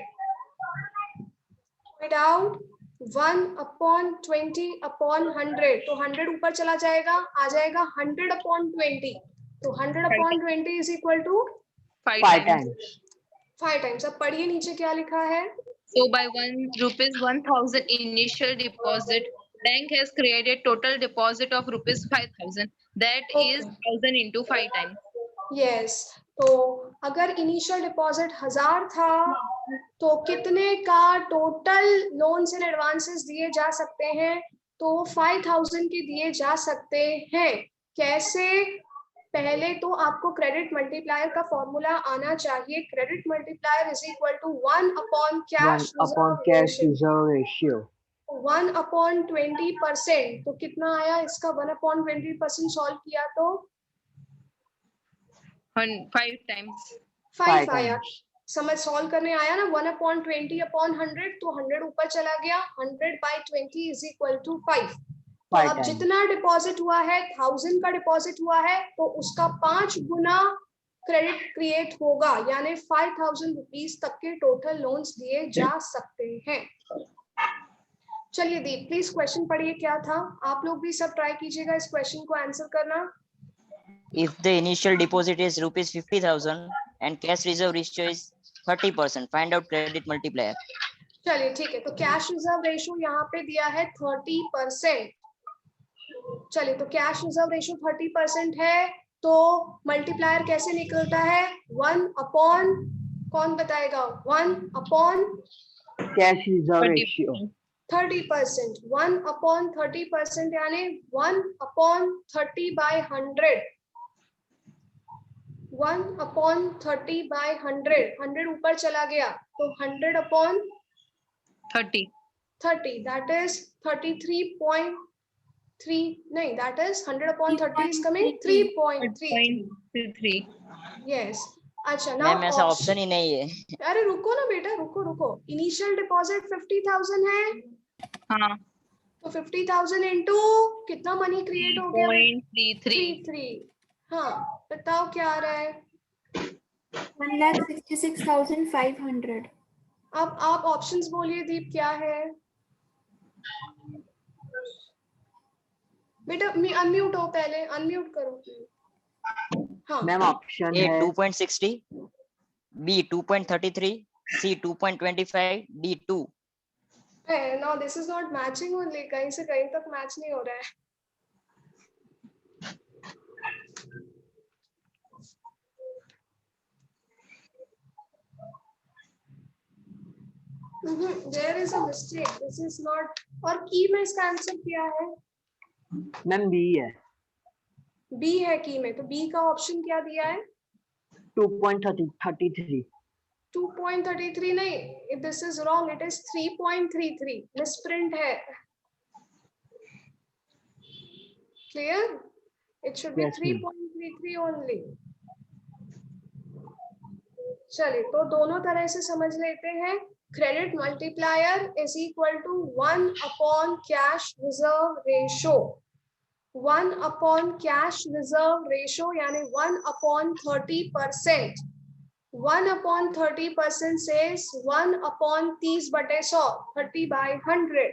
Point out 1 upon 20 upon 100. तो 100 ऊपर चला जाएगा, आ जाएगा 100 अपॉन 20. तो 100 upon 20 is equal to 5 5 times. times. 5 times. अब पढ़िए नीचे क्या लिखा है. So by ₹1,000 initial deposit, bank has created total deposit of ₹5,000. That is 1,000 into 5 times. Yes. तो अगर इनिशियल डिपॉजिट 1000 था तो कितने का टोटल लोन्स एंड एडवांसेस दिए जा सकते हैं? तो 5000 के दिए जा सकते हैं. कैसे? पहले तो आपको क्रेडिट मल्टीप्लायर का फॉर्मूला आना चाहिए. Credit multiplier is equal to 1 upon 1 cash upon cash reserve ratio. 1 upon 20%. तो कितना आया इसका? 1 अपॉन 20% सॉल्व किया तो 5 times. 5 5 आया. times. समझ सॉल्व करने आया ना. 1 अपॉन 20 अपॉन 100. तो 100 ऊपर चला गया. 100 by 20 इज इक्वल टू 5. तो 5 अब times. जितना डिपॉजिट हुआ है 1000 का डिपॉजिट हुआ है तो उसका 5 गुना क्रेडिट क्रिएट होगा. यानी 5000 रुपीज तक के टोटल लोन्स दिए जा सकते हैं. चलिए दीप प्लीज क्वेश्चन पढ़िए. क्या था? आप लोग भी सब ट्राई कीजिएगा इस क्वेश्चन को आंसर करना. If the initial deposit is rupees 50,000 and cash reserve ratio is 30%, find out credit multiplier. चलिए ठीक है. तो कैश रिजर्व रेशियो यहाँ पे दिया है 30%. चलिए तो कैश रिजर्व रेशियो 30% है तो मल्टीप्लायर कैसे निकलता है? 1 अपॉन, कौन बताएगा? 1 upon Cash reserve ratio. 30%. 1 upon 30% यानी 1 अपॉन 30 बाय 100. 1 upon 30 bye 100. 100 ऊपर चला गया तो 100 upon 30. 30, that is 33.3, nahi, that is 100 upon 30 is coming 3.33. 3.33. Yes. अच्छा, now मैम ऐसा ऑप्शन ही नहीं है. अरे रुको ना बेटा, रुको. इनिशियल डिपॉजिट 50,000 है, हाँ, तो 50,000 इंटू कितना मनी क्रिएट हो गया? 3.33. 33. हाँ, बताओ क्या आ रहा है? 1,66,500. अब आप ऑप्शंस बोलिए दीप, क्या है? बेटा अनम्यूट हो, पहले अनम्यूट करो. हाँ मैम ऑप्शन A है 2.60, B 2.33, C 2.25, D 2. No, this is not matching only, कहीं से कहीं तक मैच नहीं हो रहा है. There is a mistake, this is not. और की में इसका आंसर क्या है? मैम बी है बी है की में, तो बी का ऑप्शन क्या दिया है? 2.33. 2.33 नहीं, this is wrong, it is 3.33. Misprint है. Clear? It should be Yes, ma'am. 3.33 only. चलिए, तो दोनों तरह से समझ लेते हैं. Credit multiplier is equal to 1 upon cash reserve ratio. 1 upon cash reserve ratio यानी 1 अपॉन 30%. 1 अपॉन 30% से 1 अपॉन 30/100, 30/100.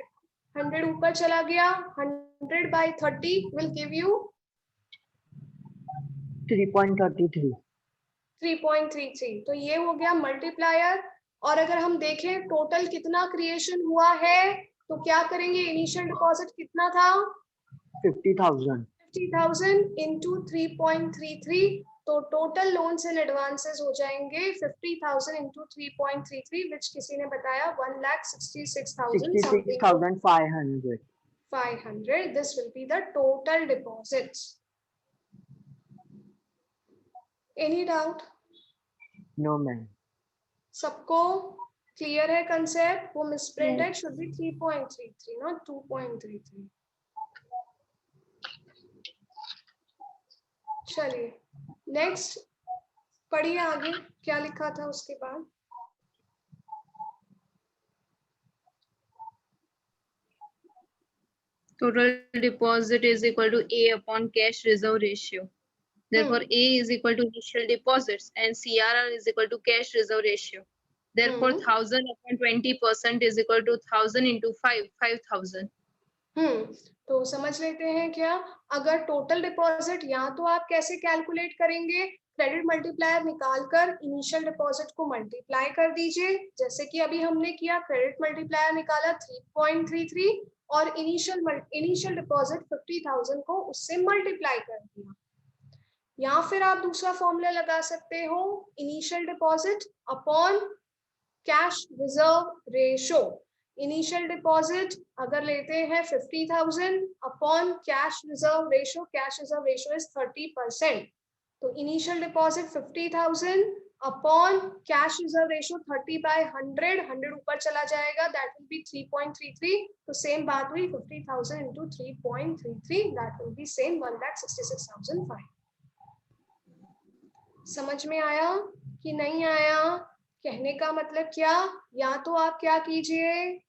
100 ऊपर चला गया, 100/30 विल गिव यू 3.33. 3.33. तो ये हो गया मल्टीप्लायर. और अगर हम देखें टोटल कितना क्रिएशन हुआ है, तो क्या करेंगे? इनिशियल डिपॉजिट कितना था? 50,000. 50,000 इंटू 3.33. तो टोटल लोन्स एंड एडवांसेस हो जाएंगे 50,000 इंटू 3.33, विच किसी ने बताया 1,66,000 something. 66,500. 500. This will be the total deposits. Any doubt? No, ma'am. सबको क्लियर है कंसेप्ट? वो मिसप्रिंटेड, शुड बी 3.33 नॉट 2.33. चलिए नेक्स्ट पढ़िए आगे, क्या लिखा था उसके बाद? Total deposit is equal to A upon cash reserve ratio. Therefore, A is equal to initial deposits and CRR is equal to cash reserve ratio. Therefore, 1,000 upon 20% is equal to 1,000 into 5,000. तो समझ लेते हैं क्या? अगर total deposit, या तो आप कैसे कैलकुलेट करेंगे? क्रेडिट मल्टीप्लायर निकालकर इनिशियल डिपॉजिट को मल्टीप्लाई कर दीजिए, जैसे कि अभी हमने किया. क्रेडिट मल्टीप्लायर निकाला 3.33 और इनिशियल डिपॉजिट 50,000 को उससे मल्टीप्लाई कर दिया. या फिर आप दूसरा फॉर्मूला लगा सकते हो, initial deposit upon cash reserve ratio. Initial deposit अगर लेते हैं 50,000 upon cash reserve ratio, cash reserve ratio is 30%. तो initial deposit 50,000 upon cash reserve ratio 30/100. 100 ऊपर चला जाएगा, दैट विल बी 3.33. तो सेम बात हुई, 50,000 into 3.33, that will be same 1,66,500. समझ में आया कि नहीं आया? कहने का मतलब क्या? या तो आप क्या कीजिए,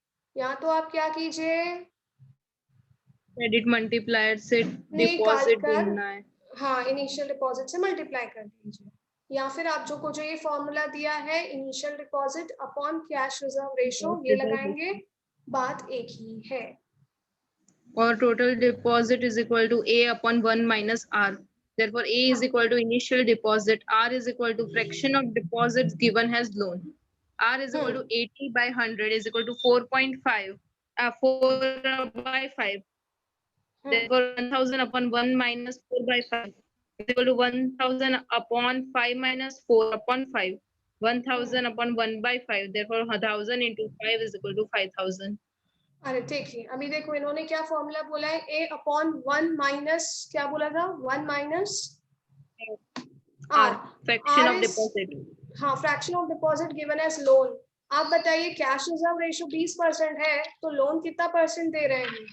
क्रेडिट मल्टीप्लायर से डिपॉजिट ढूंढना है. हाँ, इनिशियल डिपॉजिट से मल्टीप्लाई कर दीजिए. या फिर आप जो ये फॉर्मूला दिया है, initial deposit upon cash reserve ratio, ये लगाएंगे. बात एक ही है. और total deposit is equal to A upon 1 minus R. Therefore, A is equal to initial deposit. R is equal to fraction of deposits given as loan. R is equal to 80/100 is equal to 4.5. 4/5. Therefore, 1,000 upon 1 minus 4/5 is equal to 1,000 upon 5 minus 4 upon 5. 1,000 upon 1/5. Therefore, 1,000 into 5 is equal to 5,000. अरे देखिए, अभी देखो इन्होंने क्या formula बोला है? A upon 1 minus क्या बोला था? 1 minus R. Fraction of deposit. हाँ, fraction of deposit given as loan. आप बताइए कैश रिजर्व रेशियो 20% है तो लोन कितना परसेंट दे रहे हैं?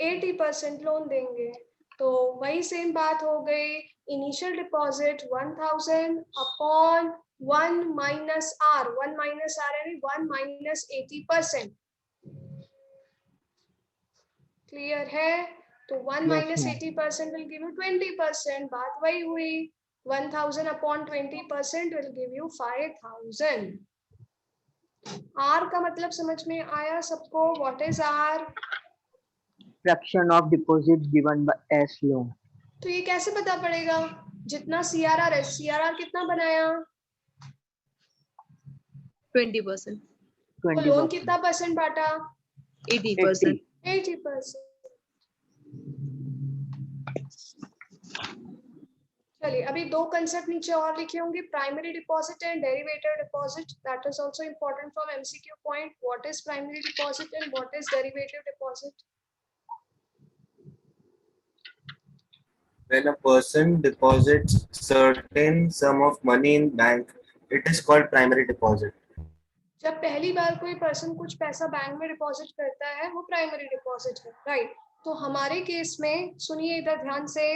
80% लोन देंगे। तो वही सेम बात हो गई, initial deposit 1000 upon 1 minus R, 1 minus R यानी 1 माइनस 80%। क्लियर है? तो 1 माइनस 80% विल गिव यू 20%। बात वही हुई, 1000 upon 20% will give you 5000। R का मतलब समझ में आया सबको? What is R? Fraction of deposit given as loan. तो ये कैसे पता पड़ेगा? जितना सीआरआर है, सीआरआर कितना बनाया? 20%, तो लोन कितना परसेंट बांटा? 80%. 80%। चलिए अभी दो कंसेप्ट नीचे और लिखे होंगे, primary deposit and derivative deposit. That is also important from MCQ point. What is primary deposit and what is derivative deposit? When a person deposits certain sum of money in bank, it is called primary deposit. जब पहली बार कोई person कुछ पैसा bank में deposit करता है वो primary deposit है, राइट? तो हमारे केस में सुनिए इधर ध्यान से,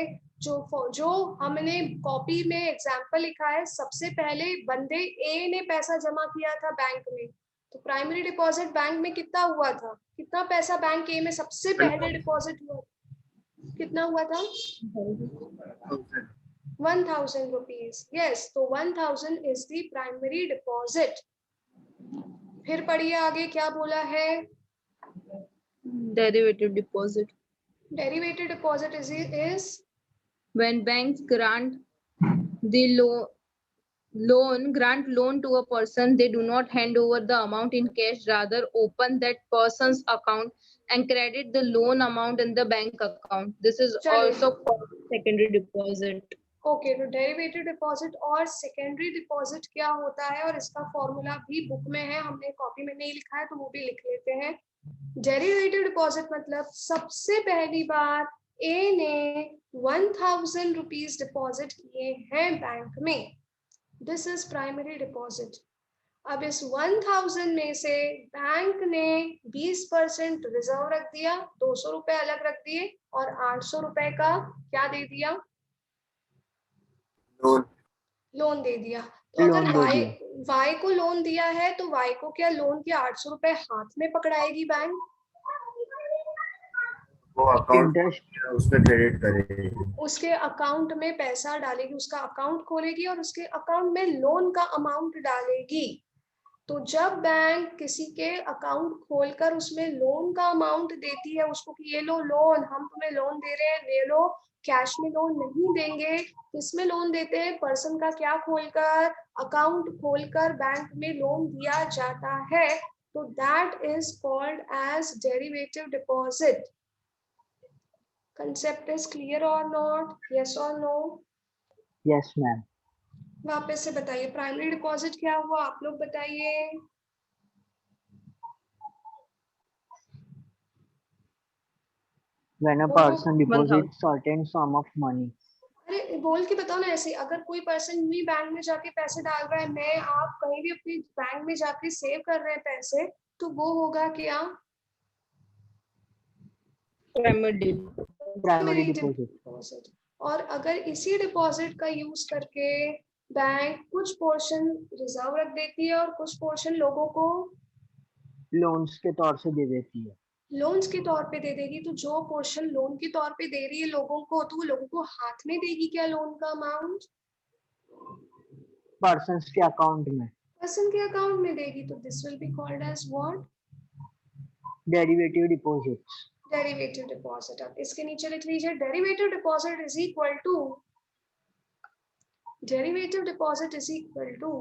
जो हमने कॉपी में एग्जांपल लिखा है, सबसे पहले बंदे ए ने पैसा जमा किया था बैंक में, तो प्राइमरी डिपॉजिट बैंक में कितना हुआ था? कितना पैसा बैंक ए में सबसे पहले डिपॉजिट हुआ? कितना हुआ था? 1000 रुपीज। यस, तो 1000 इज द प्राइमरी डिपॉजिट। फिर पढ़िए आगे क्या बोला है? Derivative deposit. Derivative deposit is When banks grant the loan to a person, they do not hand over the amount in cash, rather open that person's account and credit the loan amount in the bank account. This is also called secondary deposit. Okay. तो derivative deposit और secondary deposit क्या होता है, और इसका formula भी book में है, हमने कॉपी में नहीं लिखा है तो वो भी लिख लेते हैं। डेरिवेटिव डिपॉजिट मतलब सबसे पहली बार ए ने 1000 रुपीज डिपॉजिट किए हैं बैंक में, दिस इज प्राइमरी डिपॉजिट। अब इस 1000 में से बैंक ने 20% रिजर्व रख दिया, 200 रुपए अलग रख दिए, और 800 रुपए का क्या दे दिया? लोन दे दिया। तो अगर वाई को लोन दिया है तो वाई को क्या लोन के 800 रुपए हाथ में पकड़ाएगी बैंक? वो अकाउंट उसमें क्रेडिट करेगी, उसके अकाउंट में पैसा डालेगी, उसका अकाउंट खोलेगी और उसके अकाउंट में लोन का अमाउंट डालेगी। तो जब बैंक किसी के अकाउंट खोलकर उसमें लोन का अमाउंट देती है उसको कि ये लो लोन, हम तुम्हें लोन दे रहे हैं, ले लो, कैश में लोन नहीं देंगे, किसमें लोन देते हैं? पर्सन का क्या खोलकर? अकाउंट खोलकर बैंक में लोन दिया जाता है। तो that is called as derivative deposit. Concept is clear और नॉट? यस और नो? Yes ma'am. वापस से बताइए प्राइमरी डिपॉजिट क्या हुआ, आप लोग बताइए। When a person deposits certain sum of money. अरे बोल के बताओ ना ऐसे। अगर कोई पर्सन भी बैंक में जाके पैसे डाल रहा है, मैं आप कहीं भी अपने बैंक में जाके सेव कर रहे हैं पैसे, तो वो होगा क्या? Primary deposit. और अगर इसी डिपॉजिट का यूज करके बैंक कुछ पोर्शन रिजर्व रख देती है और कुछ पोर्शन लोगों को लोन्स के तौर से दे देती है, लोन्स के तौर पे दे देगी, तो जो पोर्शन लोन के तौर पे दे रही है लोगों को, तो वो लोगों को हाथ में देगी क्या लोन का अमाउंट? पर्सन के अकाउंट में, पर्सन के अकाउंट में देगी। तो this will be called as what? Derivative deposits. Derivative deposit. अब इसके नीचे लिख लीजिए derivative deposit is equal to, derivative deposit is equal to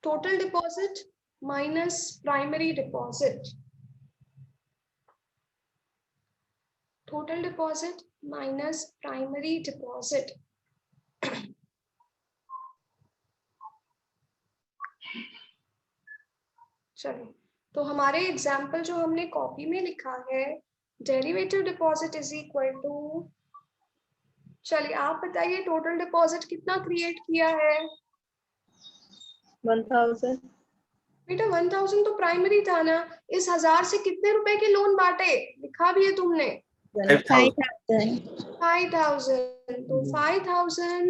total deposit minus primary deposit. Total deposit minus primary deposit. चलो, तो हमारे एग्जाम्पल जो हमने कॉपी में लिखा है, derivative deposit is equal to चलिए आप बताइए टोटल डिपॉजिट कितना क्रिएट किया है? 1000. बेटा 1000 तो प्राइमरी था ना, इस 1000 से कितने रुपए के लोन बांटे? लिखा भी है तुमने 5,000. 5000, तो 5000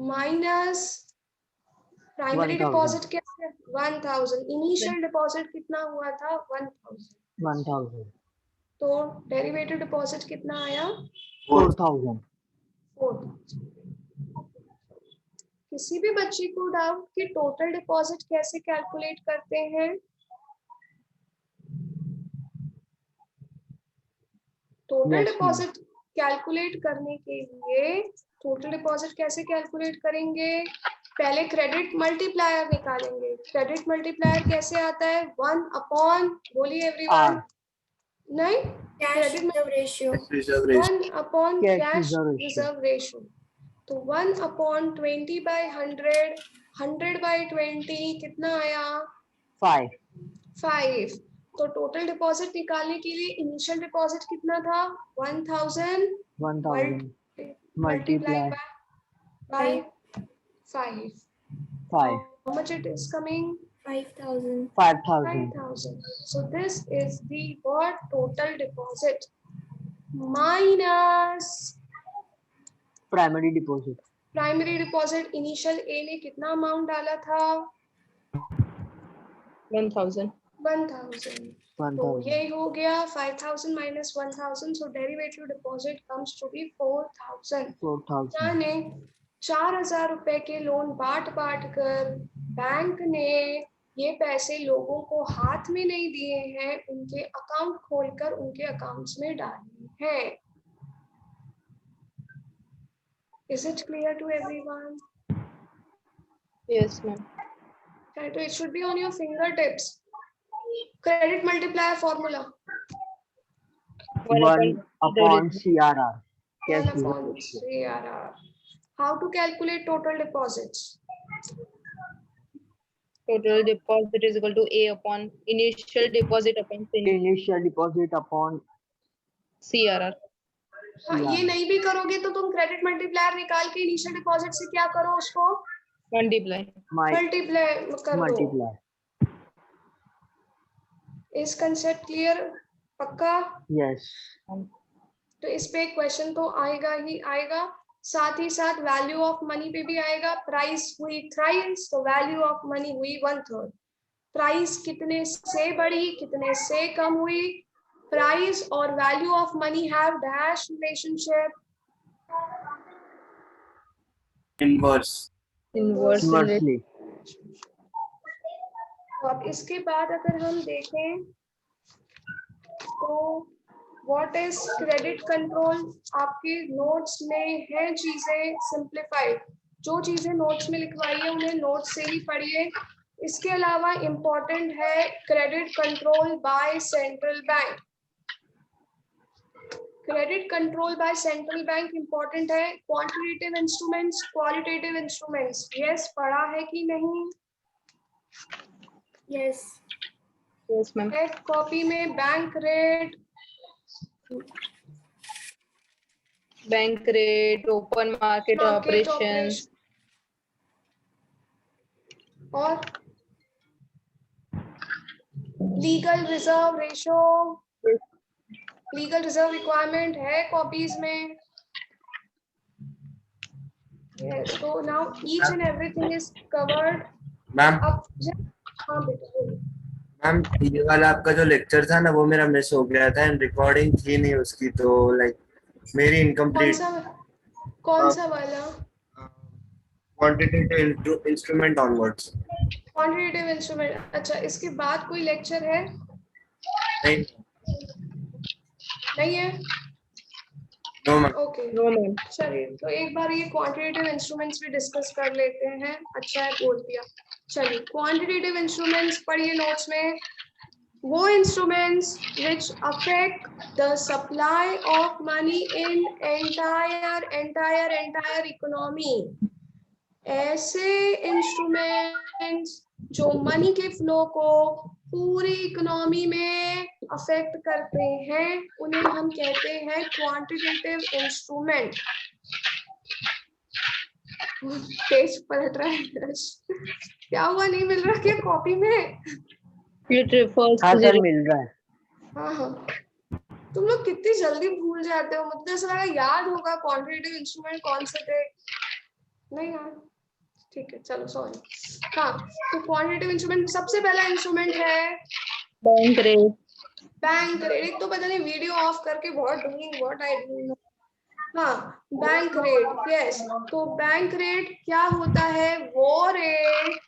माइनस प्राइमरी 1000. डिपॉजिट क्या है? 1000. इनिशियल डिपॉजिट कितना हुआ था? 1000. 1000. तो डेरिवेटिव डिपॉजिट कितना आया? 4000. 4000. किसी भी बच्चे को डाउट कि टोटल डिपॉजिट कैसे कैलकुलेट करते हैं? Total Yes, ma'am. Deposit calculate करने के लिए टोटल डिपॉजिट कैसे कैलकुलेट करेंगे? पहले क्रेडिट मल्टीप्लायर निकालेंगे. क्रेडिट मल्टीप्लायर कैसे आता है? 1 अपॉन, बोलिए एवरीवन. R. नहीं, Cash credit reserve ratio. reserve ratio. 1 upon Cash cash reserve ratio. Reserve ratio. तो 1 अपॉन 20 बाई 100, 100 बाई 20 कितना आया? 5. 5. तो टोटल डिपॉजिट निकालने के लिए इनिशियल डिपॉजिट कितना था? 1000 1000 multiply multiply by 5. 5. How much it is coming? 5,000. 5000. 5000. So this is the what? Total deposit minus Primary deposit. Primary deposit. Initial A ने कितना अमाउंट डाला था? 1000. 1000. तो 1000. ये हो गया 5000 minus 1000. So derivative deposit comes to be 4000. 4000. यानी 4000 रुपए के लोन बांट कर बैंक ने ये पैसे लोगों को हाथ में नहीं दिए हैं, उनके अकाउंट खोलकर उनके अकाउंट्स में डाले हैं. Is it clear to everyone? Yes, ma'am. Right, so it should be on your fingertips. Credit multiplier formula. 1 upon CRR. 1 Cash reserve upon ratio. CRR. How to calculate total deposits? Total deposit is equal to A upon initial deposit upon Initial deposit upon CRR. हाँ, ये नहीं भी करोगे तो तुम credit multiplier निकाल के initial deposit से क्या करो? उसको Multiply. मल्टीप्लाई कर दो. multiply. इस कंसेप्ट क्लियर? पक्का? Yes. तो इस पे क्वेश्चन तो आएगा ही आएगा, साथ ही साथ वैल्यू ऑफ मनी पे भी आएगा. प्राइस हुई थ्राइस, तो वैल्यू ऑफ मनी हुई 1/3. प्राइस कितने से बढ़ी, कितने से कम हुई? प्राइस और value of money have dash relationship. Inverse. Inverse. Inversely. अब इसके बाद अगर हम देखें तो व्हाट इज क्रेडिट कंट्रोल, आपके नोट्स में है चीजें सिंप्लीफाइड. जो चीजें नोट्स में लिखवाई है उन्हें नोट्स से ही पढ़िए. इसके अलावा इम्पोर्टेंट है credit control by central bank. Credit control by central bank important है. Quantitative instruments, qualitative instruments, yes पढ़ा है कि नहीं? Yes. Yes, ma'am. एक कॉपी में bank rate, Bank rate, open market operations. और legal reserve ratio, legal reserve requirement है copies में. Yes, so now each and everything is covered. Ma'am अब हाँ बेटा बोलो. मैम ये वाला आपका जो लेक्चर था ना वो मेरा मिस हो गया था एंड रिकॉर्डिंग थी नहीं उसकी, तो लाइक मेरी इनकम्प्लीट. कौन सा वाला? Quantitative instrument onwards. Quantitative instrument. अच्छा, इसके बाद कोई लेक्चर है? नहीं. नहीं है? No ma'am. Okay, No, ma'am. चलिए तो एक बार ये क्वांटिटेटिव इंस्ट्रूमेंट्स भी डिस्कस कर लेते हैं. अच्छा है बोल दिया. चलिए क्वांटिटेटिव इंस्ट्रूमेंट्स पढ़िए नोट्स में. वो instruments which affect the supply of money in entire economy. ऐसे इंस्ट्रूमेंट्स जो मनी के फ्लो को पूरी इकोनॉमी में अफेक्ट करते हैं उन्हें हम कहते हैं क्वांटिटेटिव इंस्ट्रूमेंट. पेज पलट रहा है यश। क्या हुआ, नहीं मिल रहा क्या कॉपी में? It refers हाँ to सर the मिल रहा है। हाँ हाँ, तुम लोग कितनी जल्दी भूल जाते हो, मुझे ऐसा लगा याद होगा क्वांटिटेटिव इंस्ट्रूमेंट कौन से थे। नहीं यार, ठीक है चलो सॉरी। हाँ, तो क्वांटिटेटिव इंस्ट्रूमेंट सबसे पहला इंस्ट्रूमेंट है bank rate. Bank rate. एक तो पता नहीं वीडियो ऑफ करके व्हाट आई डू। हाँ, बैंक रेट, यस। तो बैंक रेट क्या होता है? वो रेट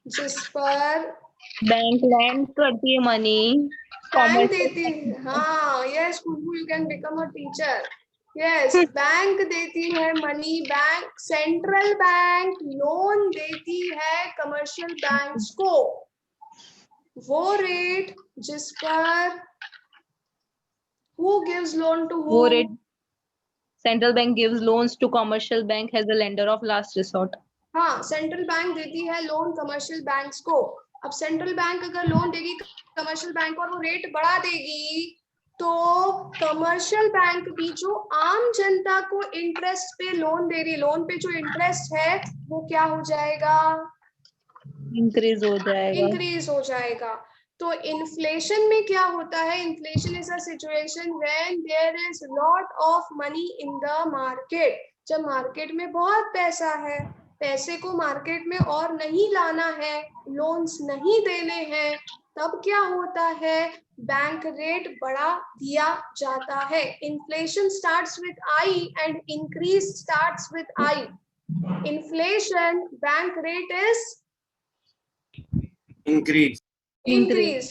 जिस पर Bank lend करती है money. बैंक Commercial देती है, हाँ yes Khushboo, you can become a teacher. Yes, bank देती है money, bank central bank loan देती है कमर्शियल बैंक्स को। वो रेट जिस पर who gives loan to वो who? rate central bank gives loans to commercial bank as a lender of last resort. हाँ, सेंट्रल बैंक देती है लोन कमर्शियल बैंक्स को। अब सेंट्रल बैंक अगर लोन देगी कमर्शियल बैंक को और वो रेट बढ़ा देगी, तो कमर्शियल बैंक भी जो आम जनता को इंटरेस्ट पे लोन दे रही, लोन पे जो इंटरेस्ट है वो क्या हो जाएगा? Increase हो जाएगा. इंक्रीज हो जाएगा। तो इन्फ्लेशन में क्या होता है? Inflation is a situation when there is lot of money in the market. जब मार्केट में बहुत पैसा है, पैसे को मार्केट में और नहीं लाना है, लोन्स नहीं देने हैं, तब क्या होता है? बैंक रेट बढ़ा दिया जाता है। Inflation starts with I and increase starts with I. Inflation, bank rate is Increase. Increase.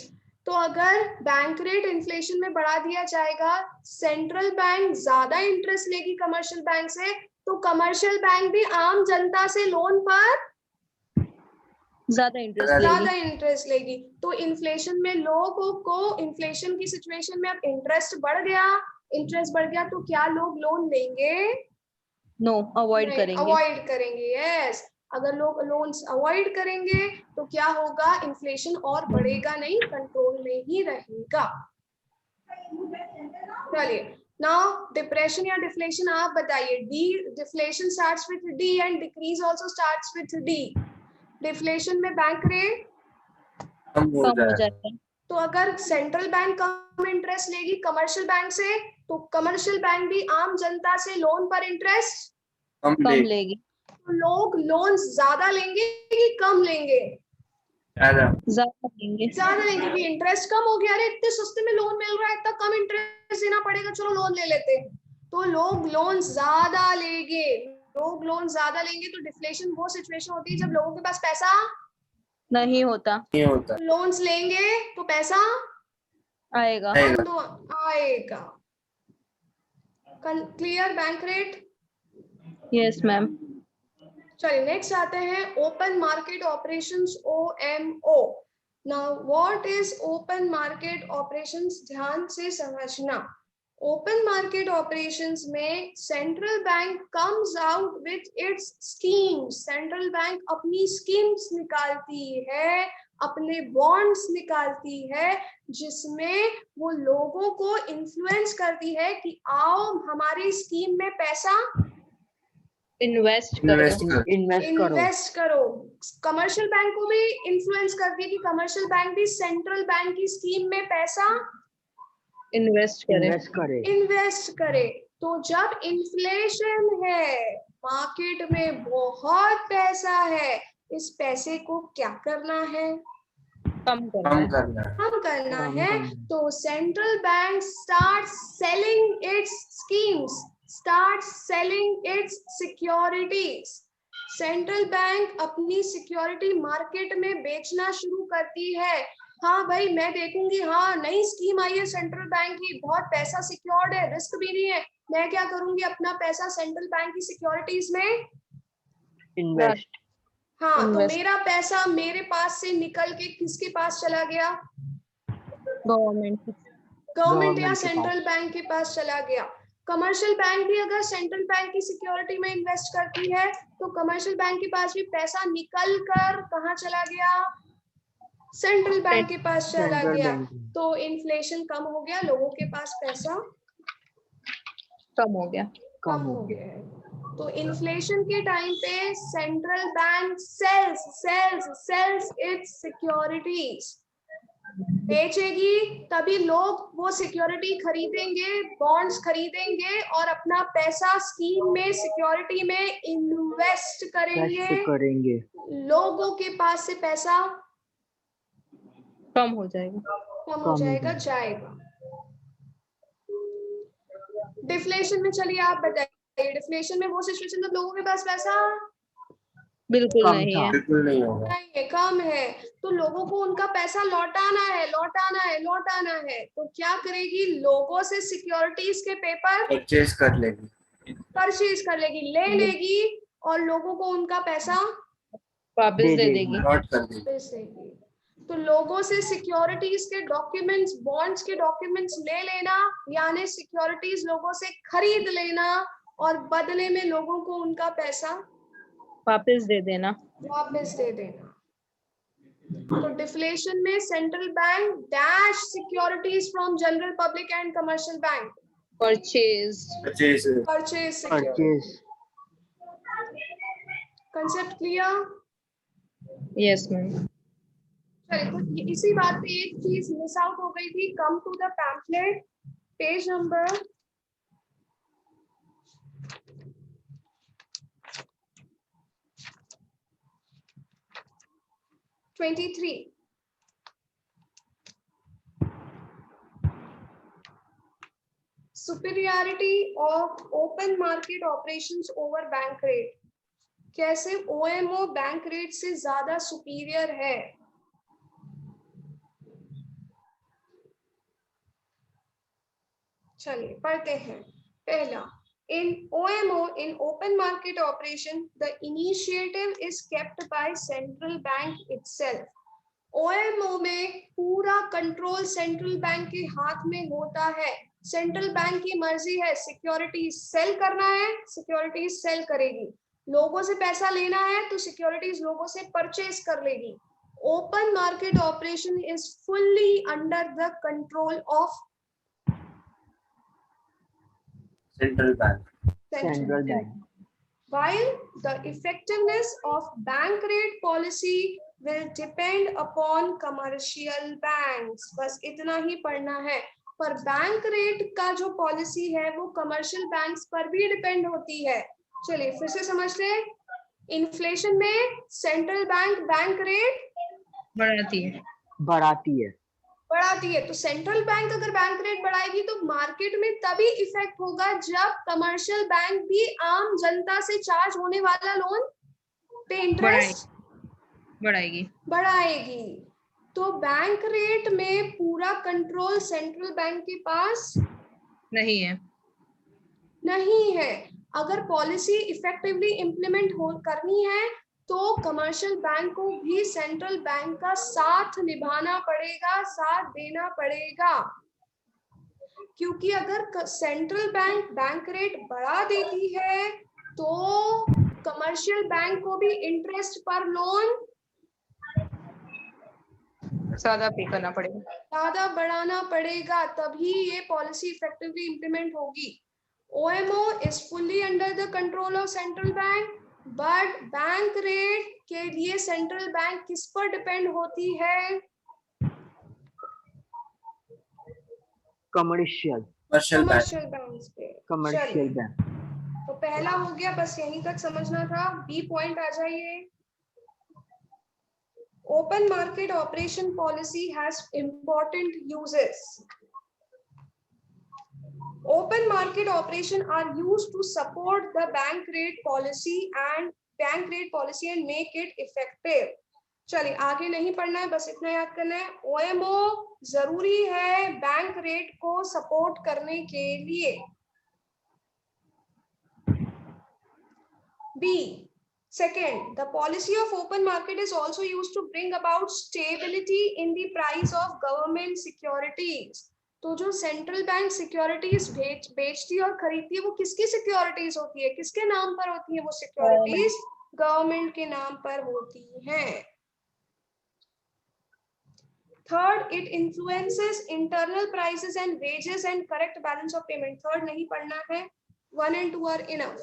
तो अगर बैंक रेट इन्फ्लेशन में बढ़ा दिया जाएगा, सेंट्रल बैंक ज्यादा इंटरेस्ट लेगी कमर्शियल बैंक से, तो कमर्शियल बैंक भी आम जनता से लोन पर ज्यादा इंटरेस्ट लेगी। तो इन्फ्लेशन में लोगों को, इन्फ्लेशन की सिचुएशन में अब इंटरेस्ट बढ़ गया तो क्या लोग लोन लेंगे? No, avoid करेंगे. अवॉइड करेंगे, यस। अगर लोग लोन्स अवॉइड करेंगे तो क्या होगा? इन्फ्लेशन और बढ़ेगा नहीं, कंट्रोल में ही रहेगा। चलिए, नाउ डिप्रेशन या डिफ्लेशन आप बताइए। D, deflation starts with D and decrease also starts with D. Deflation में बैंक रेट कम हो कम हो जाएगा। जाता है. तो अगर सेंट्रल बैंक कम इंटरेस्ट लेगी कमर्शियल बैंक से, तो कमर्शियल बैंक भी आम जनता से लोन पर इंटरेस्ट कम कम ले लेगी. तो लोग लोन ज्यादा लेंगे कि कम लेंगे? ज्यादा। ज्यादा लेंगे. ज्यादा लेंगे, क्योंकि इंटरेस्ट कम हो गया। अरे इतने सस्ते में लोन मिल रहा है, इतना कम इंटरेस्ट देना पड़ेगा, चलो लोन ले लेते हैं। तो लोग लोन ज्यादा लेंगे। लोग लोन ज्यादा लेंगे तो डिफ्लेशन वो सिचुएशन होती है जब लोगों के पास पैसा नहीं होता. नहीं होता। लोन्स लेंगे तो पैसा आएगा. आएगा। तो आएगा। Clear? Bank rate. Yes ma'am. चलिए नेक्स्ट आते हैं open market operations, OMO। Now what is open market operations? ध्यान से समझना। ओपन मार्केट ऑपरेशंस में central bank comes out with its schemes. Central bank अपनी स्कीम्स निकालती है, अपने बॉन्ड्स निकालती है, जिसमें वो लोगों को इन्फ्लुएंस करती है कि आओ हमारी स्कीम में पैसा इन्वेस्ट करो. इन्वेस्ट करो। कमर्शियल बैंक को भी इन्फ्लुएंस करती है कि कमर्शियल बैंक भी सेंट्रल बैंक की स्कीम में पैसा इन्वेस्ट करे। तो जब इन्फ्लेशन है, मार्केट में बहुत पैसा है, इस पैसे को क्या करना है? कम करना है. तो central bank start selling it's schemes, start selling it's securities. Central bank अपनी सिक्योरिटी मार्केट में बेचना शुरू करती है। हाँ भाई, मैं देखूंगी, हाँ नई स्कीम आई है सेंट्रल बैंक की, बहुत पैसा सिक्योर्ड है, रिस्क भी नहीं है, मैं क्या करूंगी? अपना पैसा सेंट्रल बैंक की सिक्योरिटीज में इन्वेस्ट। हाँ, तो Invest. मेरा पैसा मेरे पास से निकल के किसके पास चला गया? गवर्नमेंट गवर्नमेंट या सेंट्रल बैंक के पास चला गया। कमर्शियल बैंक भी अगर सेंट्रल बैंक की सिक्योरिटी में इन्वेस्ट करती है, तो कमर्शियल बैंक के पास भी पैसा निकल कर कहाँ चला गया? सेंट्रल बैंक के पास चला गया। तो इन्फ्लेशन कम हो गया, लोगों के पास पैसा कम हो गया. कम हो गया है। तो इन्फ्लेशन के टाइम पे central bank sells its securities, बेचेगी, तभी लोग वो सिक्योरिटी खरीदेंगे, बॉन्ड्स खरीदेंगे और अपना पैसा स्कीम में, सिक्योरिटी में इन्वेस्ट करेंगे। लोगों के पास से पैसा कम हो जाएगा। जाएगा। डिफ्लेशन में चलिए आप बताइए, डिफ्लेशन में वो सिचुएशन जब लोगों के पास पैसा बिल्कुल कम नहीं था। है। बिल्कुल नहीं होगा। नहीं है, कम है, तो लोगों को उनका पैसा लौटाना है, तो क्या करेगी? लोगों से सिक्योरिटीज के पेपर परचेज कर लेगी, परचेज कर लेगी, ले लेगी और लोगों को उनका पैसा वापस दे देगी। देगी। नोट कर देगी। वापस देगी। तो लोगों से सिक्योरिटीज के डॉक्यूमेंट्स, बॉन्ड्स के डॉक्यूमेंट्स ले लेना, यानी सिक्योरिटीज लोगों से खरीद लेना और बदले में लोगों को उनका पैसा वापस दे देना। वापस दे देना। तो डिफ्लेशन में central bank dash securities from general public and commercial bank purchase. Purchase concept clear? Yes ma'am. चलिए, तो इसी बात पे एक चीज मिस आउट हो गई थी। Come to the pamphlet, page number 23। Superiority of open market operations over bank rate। कैसे OMO बैंक रेट से ज्यादा सुपीरियर है? चलिए पढ़ते हैं। पहला, in OMO, in open market operation, the initiative is kept by central bank itself। OMO में पूरा कंट्रोल सेंट्रल बैंक के हाथ में होता है। सेंट्रल बैंक की मर्जी है, सिक्योरिटीज सेल करना है, सिक्योरिटीज सेल करेगी, लोगों से पैसा लेना है तो सिक्योरिटीज लोगों से परचेज कर लेगी। Open market operation is fully under the control of central bank. While the effectiveness of bank rate policy will depend upon commercial banks। बस इतना ही पढ़ना है। पर बैंक रेट का जो पॉलिसी है वो कमर्शियल बैंक्स पर भी डिपेंड होती है। चलिए फिर से समझते हैं। इन्फ्लेशन में सेंट्रल बैंक बैंक रेट बढ़ाती है। तो सेंट्रल बैंक अगर बैंक रेट बढ़ाएगी तो मार्केट में तभी इफेक्ट होगा जब कमर्शियल बैंक भी आम जनता से चार्ज होने वाला लोन पे इंटरेस्ट बढ़ाएगी। तो बैंक रेट में पूरा कंट्रोल सेंट्रल बैंक के पास नहीं है। अगर पॉलिसी इफेक्टिवली इम्प्लीमेंट करनी है तो कमर्शियल बैंक को भी सेंट्रल बैंक का साथ निभाना पड़ेगा, साथ देना पड़ेगा। क्योंकि अगर सेंट्रल बैंक बैंक रेट बढ़ा देती है तो कमर्शियल बैंक को भी इंटरेस्ट पर लोन ज्यादा पे करना पड़ेगा, ज्यादा बढ़ाना पड़ेगा, तभी ये पॉलिसी इफेक्टिवली इम्प्लीमेंट होगी। OMO is fully under the control of central bank, but bank rate के लिए सेंट्रल बैंक किस पर डिपेंड होती है? Commercial bank. तो पहला हो गया, बस यहीं तक समझना था। बी पॉइंट आ जाइए। Open market operation policy has important uses। Open market operation are used to support the bank rate policy and make it effective। चलिए आगे नहीं पढ़ना है, बस इतना याद करना है। OMO जरूरी है बैंक रेट को सपोर्ट करने के लिए। B, second, the policy of open market is also used to bring about stability in the price of government securities। तो जो सेंट्रल बैंक सिक्योरिटीज बेचती और खरीदती है वो किसकी सिक्योरिटीज होती है? किसके नाम पर होती है वो सिक्योरिटीज? गवर्नमेंट के नाम पर होती हैं। Third, it influences internal prices and wages and correct balance of payment. Third नहीं पढ़ना है, 1 and 2 are enough।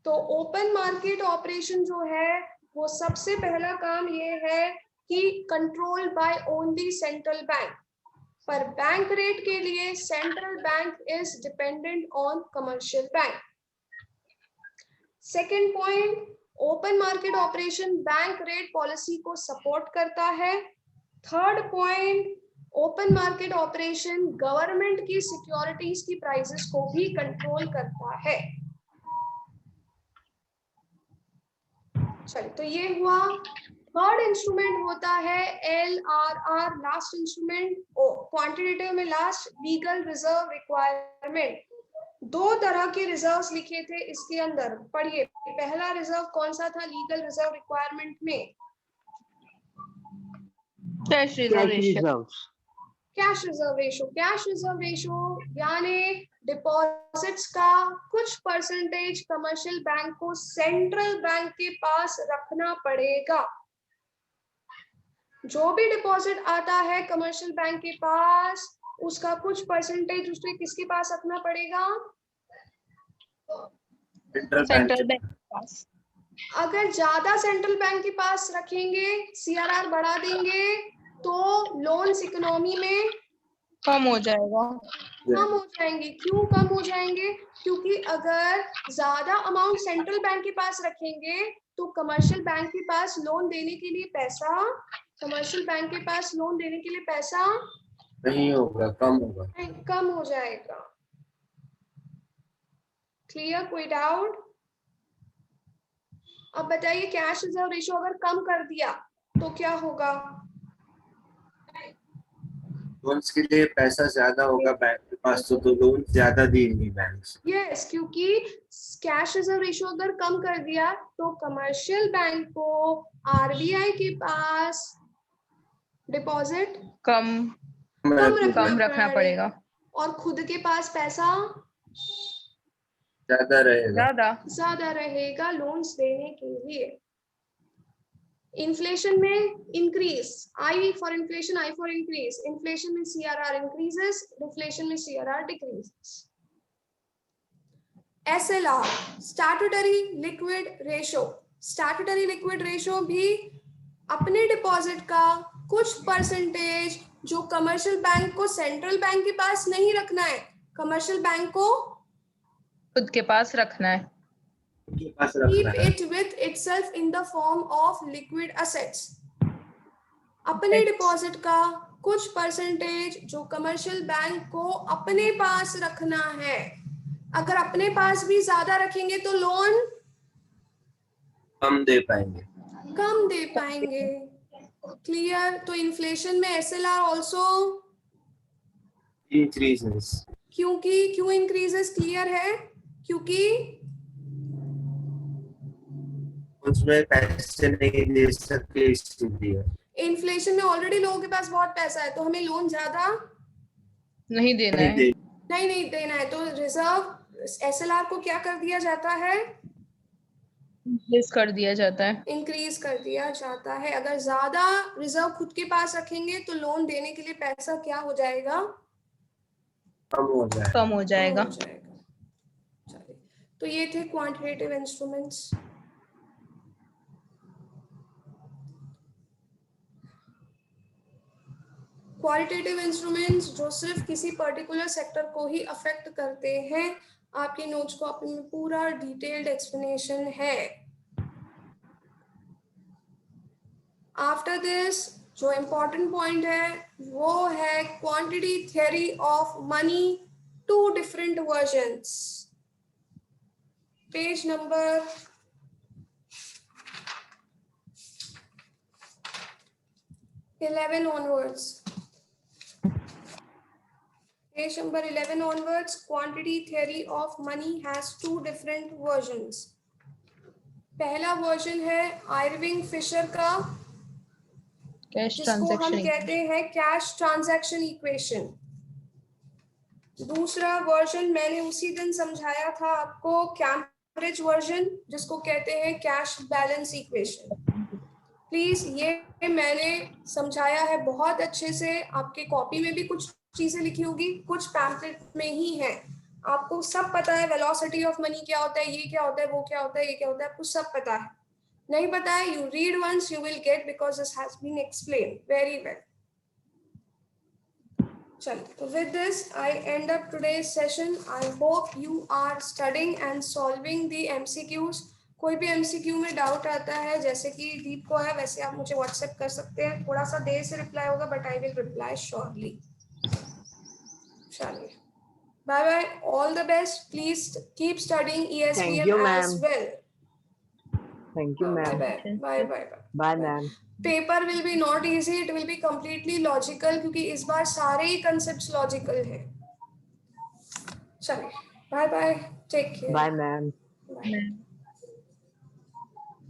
तो ओपन मार्केट ऑपरेशन जो है वो सबसे पहला काम ये है कि control by only central bank, पर बैंक रेट के लिए central bank is dependent on commercial bank. Second point, open market operation bank rate policy को सपोर्ट करता है। Third point, open market operation government की सिक्योरिटीज की प्राइसेस को भी कंट्रोल करता है। चलिए, तो ये हुआ। थर्ड इंस्ट्रूमेंट होता है LRR, लास्ट इंस्ट्रूमेंट, क्वांटिटेटिव में लास्ट, लीगल रिजर्व रिक्वायरमेंट। दो तरह के रिजर्व्स लिखे थे इसके अंदर, पढ़िए। पहला रिजर्व कौन सा था लीगल रिजर्व रिक्वायरमेंट में? Cash reserve cash reserve ratio. Cash reserve ratio यानी डिपॉजिट्स का कुछ परसेंटेज कमर्शियल बैंक को सेंट्रल बैंक के पास रखना पड़ेगा। जो भी डिपॉजिट आता है कमर्शियल बैंक के पास, उसका कुछ परसेंटेज उसे किसके पास रखना पड़ेगा? सेंट्रल बैंक के पास। अगर ज्यादा सेंट्रल बैंक के पास रखेंगे, CRR बढ़ा देंगे, तो लोन्स इकोनॉमी में कम हो जाएगा। कम हो जाएंगे। क्यों कम हो जाएंगे? क्योंकि अगर ज्यादा अमाउंट सेंट्रल बैंक के पास रखेंगे तो कमर्शियल बैंक के पास लोन देने के लिए पैसा, कमर्शियल बैंक के पास लोन देने के लिए पैसा नहीं होगा, कम होगा। कम हो जाएगा। क्लियर? कोई डाउट? अब बताइए, कैश रिजर्व रेशो अगर कम कर दिया तो क्या होगा? लोन्स के लिए पैसा ज्यादा होगा बैंक के पास, तो लोन ज्यादा देंगे बैंक्स। यस, क्योंकि कैश रिजर्व रेशो अगर कम कर दिया तो कमर्शियल बैंक को RBI के पास डिपॉजिट कम रखना पड़ेगा और खुद के पास पैसा ज्यादा रहेगा लोन्स देने के लिए। इन्फ्लेशन में increase, I for inflation, I for increase. Inflation में CRR इंक्रीजेस, डिफ्लेशन में CRR decreases. SLR, statutory liquid ratio. Statutory liquid ratio भी अपने डिपॉजिट का कुछ परसेंटेज जो कमर्शियल बैंक को सेंट्रल बैंक के पास नहीं रखना है, कमर्शियल बैंक को खुद के पास रखना है। Keep it with itself in the form of liquid assets. अपने डिपॉजिट का कुछ परसेंटेज जो कमर्शियल बैंक को अपने पास रखना है। अगर अपने पास भी ज्यादा रखेंगे तो लोन कम दे पाएंगे। क्लियर? तो इन्फ्लेशन में SLR ऑल्सो इंक्रीजेस। क्यों इंक्रीजेस? क्लियर है? क्योंकि उसमें पैसे नहीं दे सकते इसलिए। इन्फ्लेशन में ऑलरेडी लोगों के पास बहुत पैसा है, तो हमें लोन ज्यादा नहीं देना है। नहीं देना है। तो रिजर्व SLR को क्या कर दिया जाता है? इंक्रीज कर दिया जाता है। अगर ज्यादा रिजर्व खुद के पास रखेंगे तो लोन देने के लिए पैसा क्या हो जाएगा? कम हो जाएगा। चलिए, तो ये थे क्वांटिटेटिव इंस्ट्रूमेंट्स। क्वालिटेटिव इंस्ट्रूमेंट्स जो सिर्फ किसी पर्टिकुलर सेक्टर को ही अफेक्ट करते हैं। आपके नोट्स को अपने में पूरा डिटेल्ड एक्सप्लेनेशन है। आफ्टर दिस जो इम्पोर्टेंट पॉइंट है वो है quantity theory of money, 2 different versions. Page number 11 onwards. Page number 11 onwards, quantity theory of money has 2 different versions. पहला वर्जन है आयरविंग फिशर का, जिसको हम कहते हैं कैश ट्रांजैक्शन इक्वेशन। दूसरा वर्जन मैंने उसी दिन समझाया था आपको, कैम्ब्रिज वर्जन, जिसको कहते हैं कैश बैलेंस इक्वेशन। प्लीज ये मैंने समझाया है बहुत अच्छे से, आपके कॉपी में भी कुछ चीजें लिखी होगी, कुछ पैम्फलेट में ही है। आपको सब पता है वेलोसिटी ऑफ मनी क्या होता है, ये क्या होता है, वो क्या होता है, ये क्या होता है, आपको सब पता है. नहीं पता है, you read once, you will get, because this has been explained very well. चलो, तो with this I end up today's session. I hope you are studying and solving the MCQs. कोई भी MCQ में डाउट आता है, जैसे कि दीप को है, वैसे आप मुझे व्हाट्सएप कर सकते हैं. थोड़ा सा देर से रिप्लाई होगा, but I will reply surely. चलिए, bye bye, all the best. Please keep studying ESPM as well. Thank you, Bye ma'am. bye. Bye bye. Bye, ma'am. Paper will be not easy, it will be completely logical, क्योंकि इस बार सारे ही concepts logical है. चलिए, bye bye, take care. Bye, ma'am. Bye.